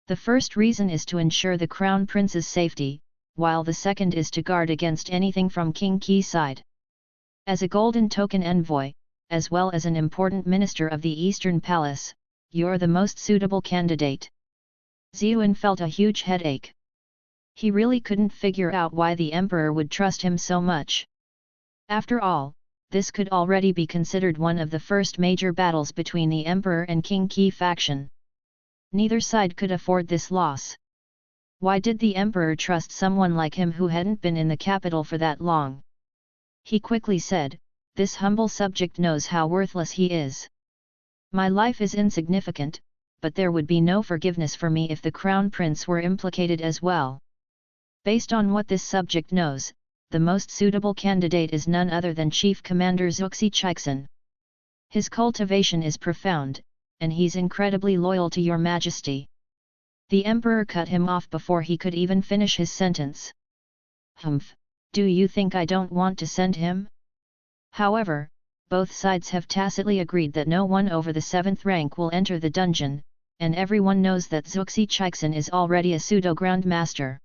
The first reason is to ensure the crown prince's safety, while the second is to guard against anything from King Qi's side. As a golden token envoy, as well as an important minister of the Eastern Palace, you're the most suitable candidate. Ziyuan felt a huge headache. He really couldn't figure out why the emperor would trust him so much. After all, this could already be considered one of the first major battles between the emperor and King Qi faction. Neither side could afford this loss. Why did the emperor trust someone like him who hadn't been in the capital for that long? He quickly said, "This humble subject knows how worthless he is. My life is insignificant, but there would be no forgiveness for me if the crown prince were implicated as well. Based on what this subject knows, the most suitable candidate is none other than Chief Commander Zuxi Chixin. His cultivation is profound, and he's incredibly loyal to your majesty." The emperor cut him off before he could even finish his sentence. "Humph, do you think I don't want to send him?" However, both sides have tacitly agreed that no one over the 7th rank will enter the dungeon, and everyone knows that Zuxi Chixin is already a pseudo-ground master.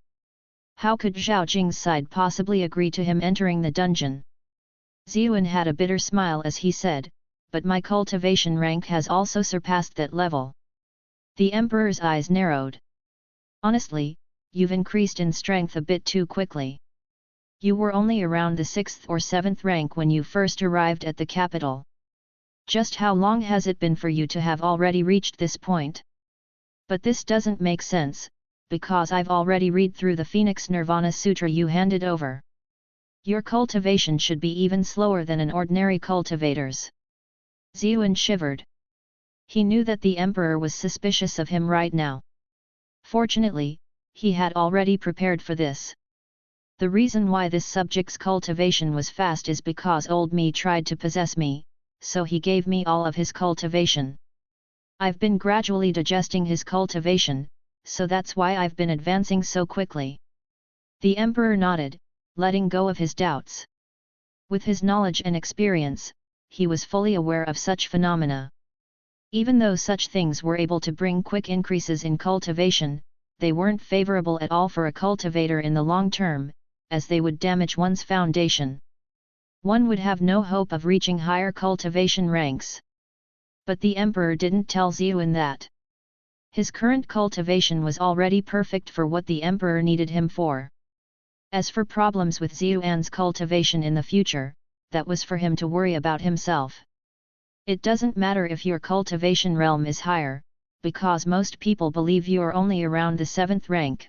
How could Zhao Jing's side possibly agree to him entering the dungeon? Ziyuan had a bitter smile as he said, "But my cultivation rank has also surpassed that level." The emperor's eyes narrowed. "Honestly, you've increased in strength a bit too quickly. You were only around the 6th or 7th rank when you first arrived at the capital. Just how long has it been for you to have already reached this point? But this doesn't make sense, because I've already read through the Phoenix Nirvana Sutra you handed over. Your cultivation should be even slower than an ordinary cultivator's." Ziyuan shivered. He knew that the emperor was suspicious of him right now. Fortunately, he had already prepared for this. The reason why this subject's cultivation was fast is because old me tried to possess me, so he gave me all of his cultivation. I've been gradually digesting his cultivation, so that's why I've been advancing so quickly. The emperor nodded, letting go of his doubts. With his knowledge and experience, he was fully aware of such phenomena. Even though such things were able to bring quick increases in cultivation, they weren't favorable at all for a cultivator in the long term, as they would damage one's foundation. One would have no hope of reaching higher cultivation ranks. But the emperor didn't tell Ziyuan that. His current cultivation was already perfect for what the emperor needed him for. As for problems with Ziyuan's cultivation in the future, that was for him to worry about himself. It doesn't matter if your cultivation realm is higher, because most people believe you're only around the 7th rank.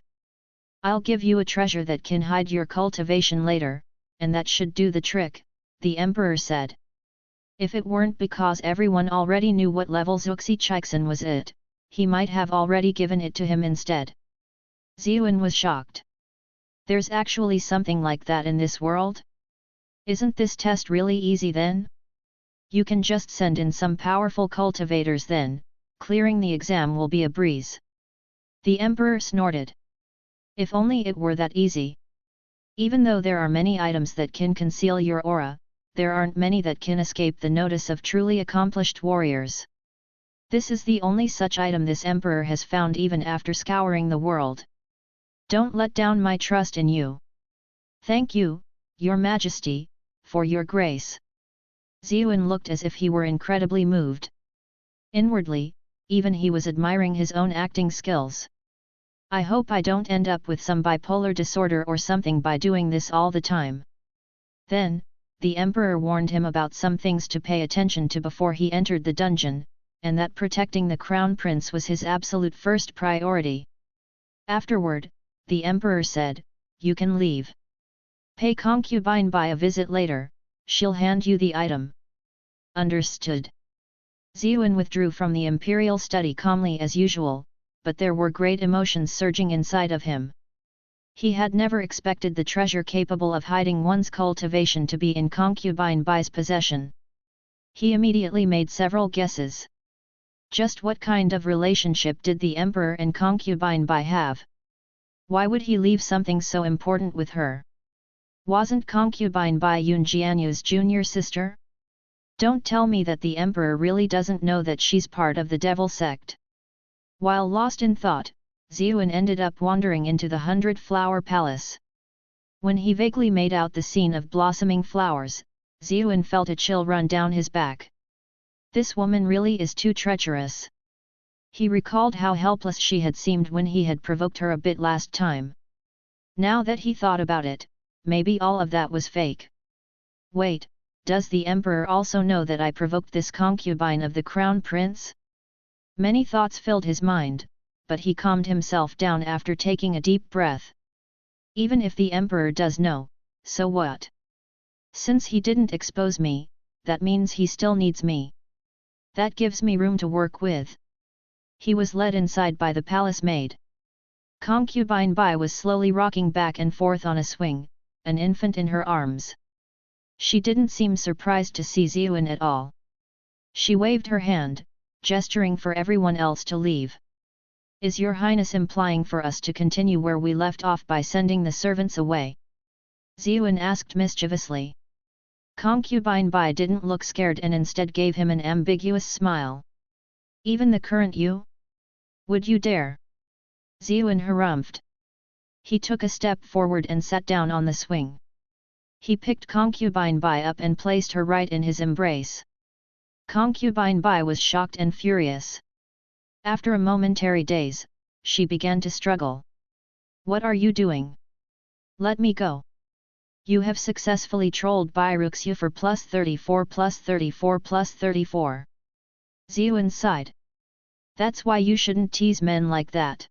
I'll give you a treasure that can hide your cultivation later, and that should do the trick, the emperor said. If it weren't because everyone already knew what level Zuxi Chixin was at, he might have already given it to him instead. Ziyuan was shocked. There's actually something like that in this world? Isn't this test really easy then? You can just send in some powerful cultivators then, clearing the exam will be a breeze. The emperor snorted. If only it were that easy. Even though there are many items that can conceal your aura, there aren't many that can escape the notice of truly accomplished warriors. This is the only such item this emperor has found even after scouring the world. Don't let down my trust in you. Thank you, Your Majesty, for your grace. Ziyuan looked as if he were incredibly moved. Inwardly, even he was admiring his own acting skills. I hope I don't end up with some bipolar disorder or something by doing this all the time. Then, the emperor warned him about some things to pay attention to before he entered the dungeon, and that protecting the crown prince was his absolute first priority. Afterward, the emperor said, "You can leave. Pay concubine by a visit later, she'll hand you the item." Understood. Ziyuan withdrew from the imperial study calmly as usual, but there were great emotions surging inside of him. He had never expected the treasure capable of hiding one's cultivation to be in concubine Bai's possession. He immediately made several guesses. Just what kind of relationship did the emperor and concubine Bai have? Why would he leave something so important with her? Wasn't concubine Bai Yun Jianyu's junior sister? Don't tell me that the emperor really doesn't know that she's part of the devil sect. While lost in thought, Ziyuan ended up wandering into the 100-flower palace. When he vaguely made out the scene of blossoming flowers, Ziyuan felt a chill run down his back. This woman really is too treacherous. He recalled how helpless she had seemed when he had provoked her a bit last time. Now that he thought about it, maybe all of that was fake. Wait, does the emperor also know that I provoked this concubine of the crown prince? Many thoughts filled his mind, but he calmed himself down after taking a deep breath. Even if the emperor does know, so what? Since he didn't expose me, that means he still needs me. That gives me room to work with. He was led inside by the palace maid. Concubine Bai was slowly rocking back and forth on a swing, an infant in her arms. She didn't seem surprised to see Ziyuan at all. She waved her hand, gesturing for everyone else to leave. Is your highness implying for us to continue where we left off by sending the servants away? Ziyuan asked mischievously. Concubine Bai didn't look scared and instead gave him an ambiguous smile. Even the current you? Would you dare? Ziyuan harumphed. He took a step forward and sat down on the swing. He picked Concubine Bai up and placed her right in his embrace. Concubine Bai was shocked and furious. After a momentary daze, she began to struggle. What are you doing? Let me go. You have successfully trolled Bai Ruxu for plus 34 plus 34 plus 34. Ziyuan sighed. That's why you shouldn't tease men like that.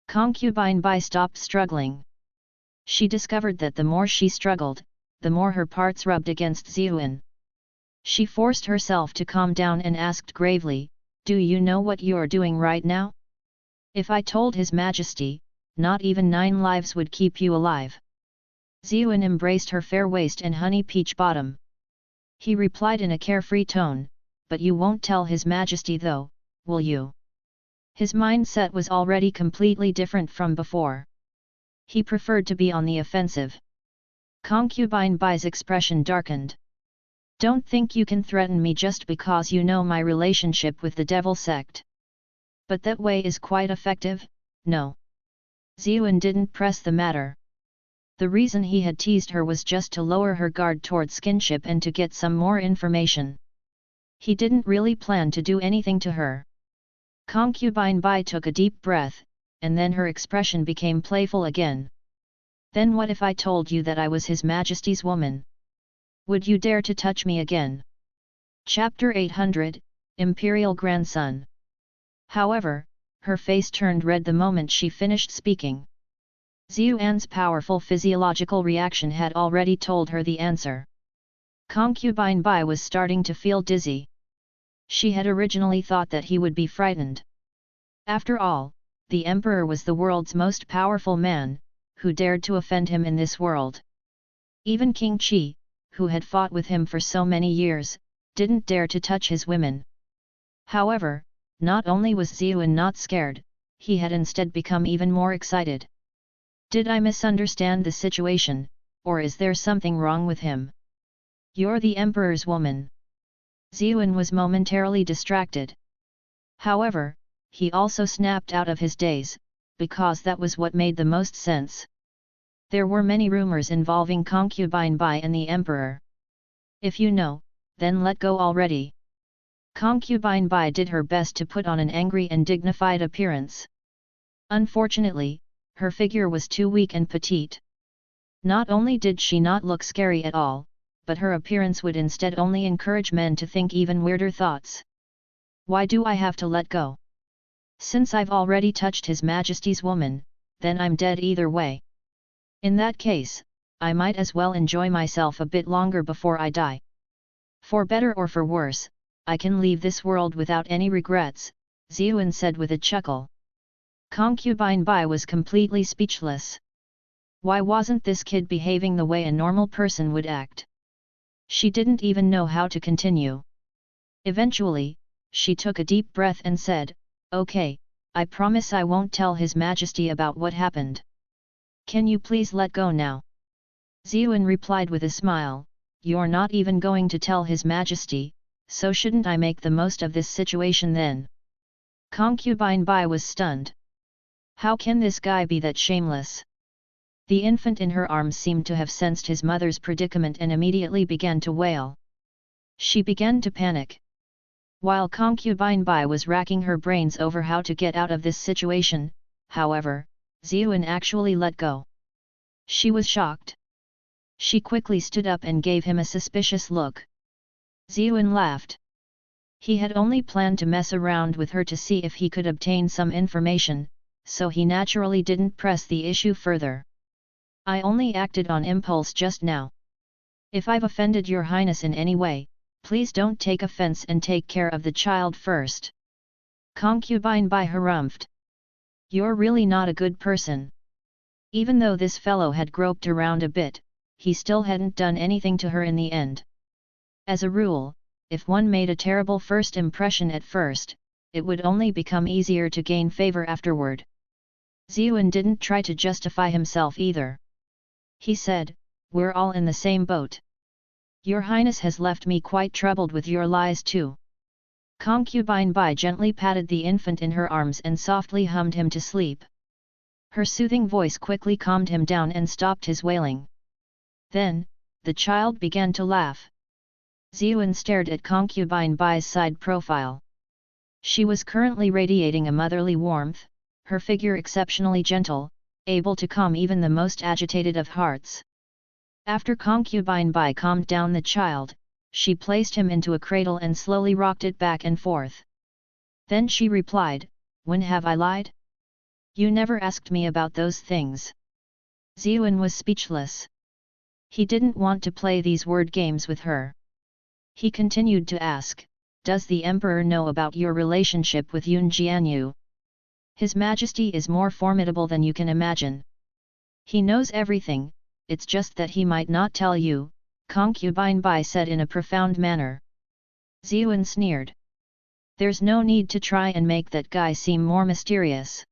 Concubine Bai stopped struggling. She discovered that the more she struggled, the more her parts rubbed against Ziyuan. She forced herself to calm down and asked gravely, do you know what you're doing right now? If I told His Majesty, not even 9 lives would keep you alive. Ziyuan embraced her fair waist and honey peach bottom. He replied in a carefree tone, but you won't tell His Majesty though, will you? His mindset was already completely different from before. He preferred to be on the offensive. Concubine Bai's expression darkened. Don't think you can threaten me just because you know my relationship with the devil sect. But that way is quite effective, no. Ziyuan didn't press the matter. The reason he had teased her was just to lower her guard towards kinship and to get some more information. He didn't really plan to do anything to her. Concubine Bai took a deep breath, and then her expression became playful again. Then what if I told you that I was His Majesty's woman? Would you dare to touch me again? Chapter 800, Imperial Grandson. However, her face turned red the moment she finished speaking. Ziyuan's powerful physiological reaction had already told her the answer. Concubine Bai was starting to feel dizzy. She had originally thought that he would be frightened. After all, the emperor was the world's most powerful man, who dared to offend him in this world. Even King Qi, who had fought with him for so many years, didn't dare to touch his women. However, not only was Ziyuan not scared, he had instead become even more excited. Did I misunderstand the situation, or is there something wrong with him? You're the emperor's woman. Ziyuan was momentarily distracted. However, he also snapped out of his daze, because that was what made the most sense. There were many rumors involving Concubine Bai and the emperor. If you know, then let go already. Concubine Bai did her best to put on an angry and dignified appearance. Unfortunately, her figure was too weak and petite. Not only did she not look scary at all, but her appearance would instead only encourage men to think even weirder thoughts. Why do I have to let go? Since I've already touched His Majesty's woman, then I'm dead either way. In that case, I might as well enjoy myself a bit longer before I die. For better or for worse, I can leave this world without any regrets, Ziyuan said with a chuckle. Concubine Bai was completely speechless. Why wasn't this kid behaving the way a normal person would act? She didn't even know how to continue. Eventually, she took a deep breath and said, "Okay, I promise I won't tell His Majesty about what happened. Can you please let go now?" Ziyuan replied with a smile, "You're not even going to tell His Majesty, so shouldn't I make the most of this situation then?" Concubine Bai was stunned. How can this guy be that shameless? The infant in her arms seemed to have sensed his mother's predicament and immediately began to wail. She began to panic. While Concubine Bai was racking her brains over how to get out of this situation, however, Ziyuan actually let go. She was shocked. She quickly stood up and gave him a suspicious look. Ziyuan laughed. He had only planned to mess around with her to see if he could obtain some information, so he naturally didn't press the issue further. "I only acted on impulse just now. If I've offended your highness in any way, please don't take offense and take care of the child first." Concubine Bai harumphed. "You're really not a good person." Even though this fellow had groped around a bit, he still hadn't done anything to her in the end. As a rule, if one made a terrible first impression at first, it would only become easier to gain favor afterward. Ziyuan didn't try to justify himself either. He said, "We're all in the same boat. Your highness has left me quite troubled with your lies too." Concubine Bai gently patted the infant in her arms and softly hummed him to sleep. Her soothing voice quickly calmed him down and stopped his wailing. Then, the child began to laugh. Ziyuan stared at Concubine Bai's side profile. She was currently radiating a motherly warmth, her figure exceptionally gentle, able to calm even the most agitated of hearts. After Concubine Bai calmed down the child, she placed him into a cradle and slowly rocked it back and forth. Then she replied, "When have I lied? You never asked me about those things." Ziyuan was speechless. He didn't want to play these word games with her. He continued to ask, "Does the Emperor know about your relationship with Yun Jianyu? His Majesty is more formidable than you can imagine. He knows everything, it's just that he might not tell you," Concubine Bai said in a profound manner. Ziyuan sneered. "There's no need to try and make that guy seem more mysterious.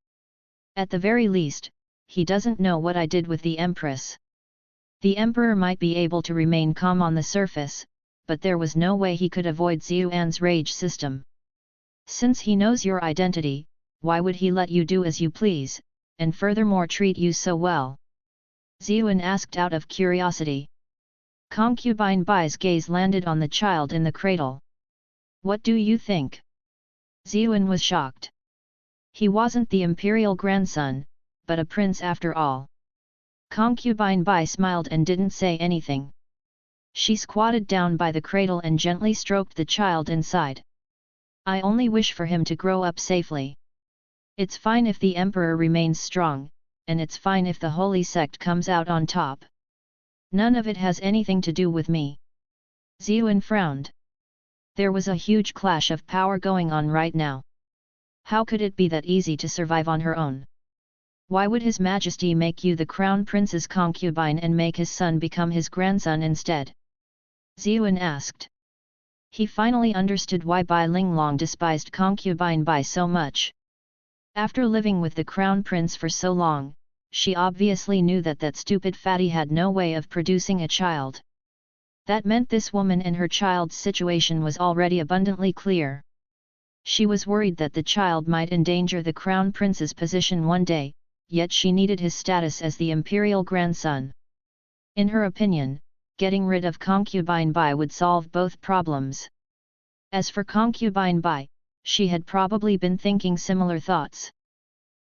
At the very least, he doesn't know what I did with the Empress." The Emperor might be able to remain calm on the surface, but there was no way he could avoid Ziyuan's rage system. "Since he knows your identity, why would he let you do as you please, and furthermore treat you so well?" Ziyuan asked out of curiosity. Concubine Bai's gaze landed on the child in the cradle. "What do you think?" Ziyuan was shocked. He wasn't the imperial grandson, but a prince after all. Concubine Bai smiled and didn't say anything. She squatted down by the cradle and gently stroked the child inside. "I only wish for him to grow up safely. It's fine if the Emperor remains strong, and it's fine if the holy sect comes out on top. None of it has anything to do with me." Ziyuan frowned. There was a huge clash of power going on right now. How could it be that easy to survive on her own? Why would His Majesty make you the crown prince's concubine and make his son become his grandson instead? Ziyuan asked. He finally understood why Bai Linglong despised Concubine Bai so much. After living with the crown prince for so long, she obviously knew that that stupid fatty had no way of producing a child. That meant this woman and her child's situation was already abundantly clear. She was worried that the child might endanger the crown prince's position one day, yet she needed his status as the imperial grandson. In her opinion, getting rid of Concubine Bai would solve both problems. As for Concubine Bai, she had probably been thinking similar thoughts.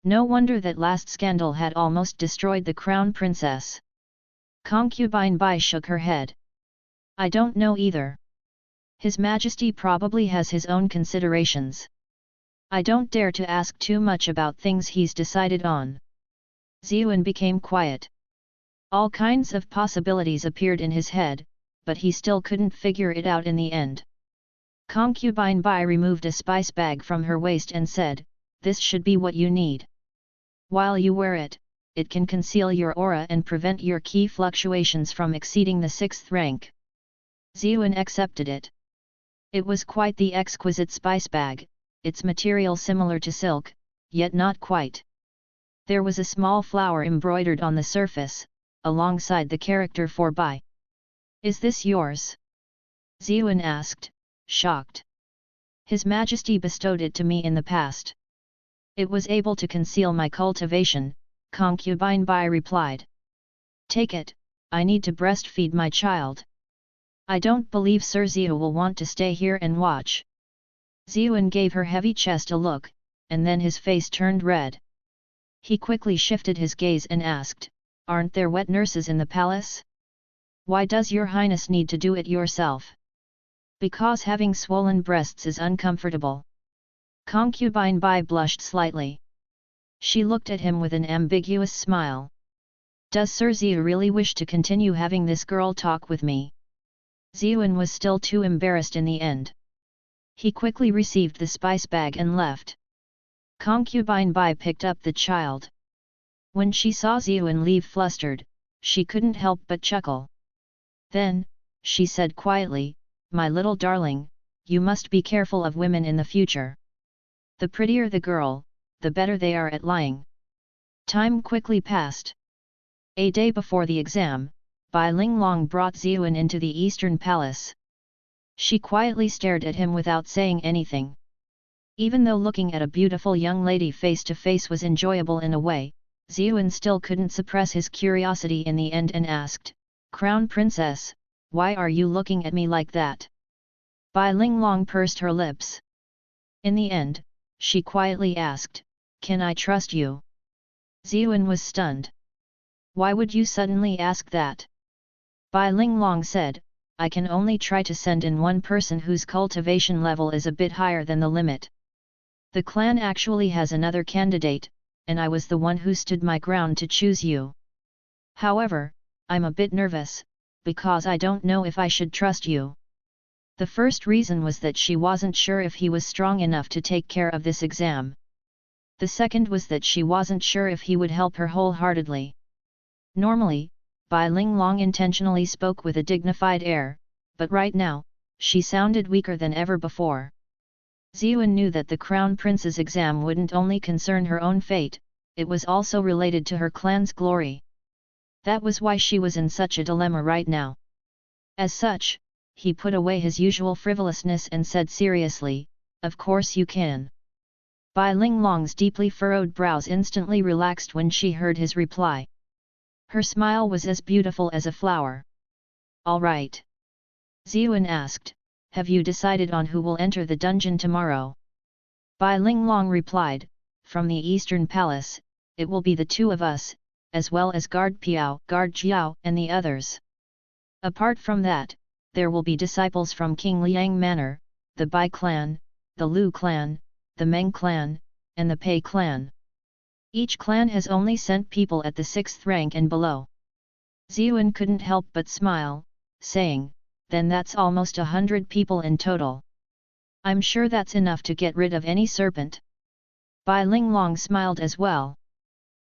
No wonder that last scandal had almost destroyed the crown princess. Concubine Bai shook her head. "I don't know either. His Majesty probably has his own considerations. I don't dare to ask too much about things he's decided on." Ziyuan became quiet. All kinds of possibilities appeared in his head, but he still couldn't figure it out in the end. Concubine Bai removed a spice bag from her waist and said, "This should be what you need. While you wear it, it can conceal your aura and prevent your ki fluctuations from exceeding the 6th rank." Ziyuan accepted it. It was quite the exquisite spice bag, its material similar to silk, yet not quite. There was a small flower embroidered on the surface, alongside the character for Bai. "Is this yours?" Ziyuan asked, shocked. "His Majesty bestowed it to me in the past. It was able to conceal my cultivation," Concubine Bai replied. "Take it, I need to breastfeed my child. I don't believe Sir Ziyu will want to stay here and watch." Ziyuan gave her heavy chest a look, and then his face turned red. He quickly shifted his gaze and asked, "Aren't there wet nurses in the palace? Why does your highness need to do it yourself?" "Because having swollen breasts is uncomfortable." Concubine Bai blushed slightly. She looked at him with an ambiguous smile. "Does Sir Ziyu really wish to continue having this girl talk with me?" Ziyuan was still too embarrassed in the end. He quickly received the spice bag and left. Concubine Bai picked up the child. When she saw Ziyuan leave flustered, she couldn't help but chuckle. Then, she said quietly, "My little darling, you must be careful of women in the future. The prettier the girl, the better they are at lying." Time quickly passed. A day before the exam, Bai Linglong brought Ziyuan into the Eastern Palace. She quietly stared at him without saying anything. Even though looking at a beautiful young lady face to face was enjoyable in a way, Ziyuan still couldn't suppress his curiosity in the end and asked, "Crown Princess, why are you looking at me like that?" Bai Linglong pursed her lips. In the end, she quietly asked, "Can I trust you?" Ziyuan was stunned. "Why would you suddenly ask that?" Bai Linglong said, "I can only try to send in one person whose cultivation level is a bit higher than the limit. The clan actually has another candidate, and I was the one who stood my ground to choose you. However, I'm a bit nervous, because I don't know if I should trust you." The first reason was that she wasn't sure if he was strong enough to take care of this exam. The second was that she wasn't sure if he would help her wholeheartedly. Normally, Bai Linglong intentionally spoke with a dignified air, but right now, she sounded weaker than ever before. Ziyuan knew that the Crown Prince's exam wouldn't only concern her own fate, it was also related to her clan's glory. That was why she was in such a dilemma right now. As such, he put away his usual frivolousness and said seriously, "Of course you can." Bai Linglong's deeply furrowed brows instantly relaxed when she heard his reply. Her smile was as beautiful as a flower. "All right." Ziyuan asked, "Have you decided on who will enter the dungeon tomorrow?" Bai Linglong replied, "From the Eastern Palace, it will be the two of us, as well as Guard Piao, Guard Jiao, and the others. Apart from that, there will be disciples from King Liang Manor, the Bai clan, the Lu clan, the Meng clan, and the Pei clan. Each clan has only sent people at the 6th rank and below." Ziyuan couldn't help but smile, saying, "Then that's almost 100 people in total. I'm sure that's enough to get rid of any serpent." Bai Linglong smiled as well.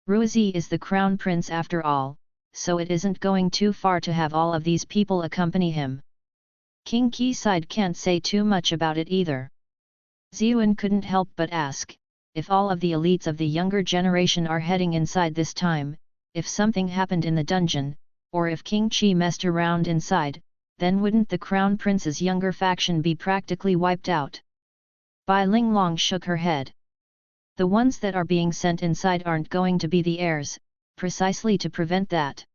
Ruizi is the crown prince after all, so it isn't going too far to have all of these people accompany him. King Qiside can't say too much about it either. Ziyuan couldn't help but ask, if all of the elites of the younger generation are heading inside this time, if something happened in the dungeon, or if King Qi messed around inside, then wouldn't the Crown Prince's younger faction be practically wiped out? Bai Linglong shook her head. The ones that are being sent inside aren't going to be the heirs, precisely to prevent that.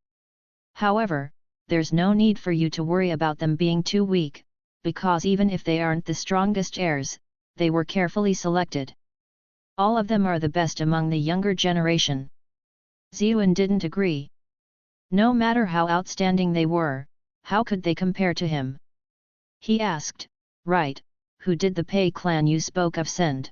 However, there's no need for you to worry about them being too weak, because even if they aren't the strongest heirs, they were carefully selected. All of them are the best among the younger generation. Ziyuan didn't agree. No matter how outstanding they were, how could they compare to him? He asked, "Right, who did the Pei clan you spoke of send?"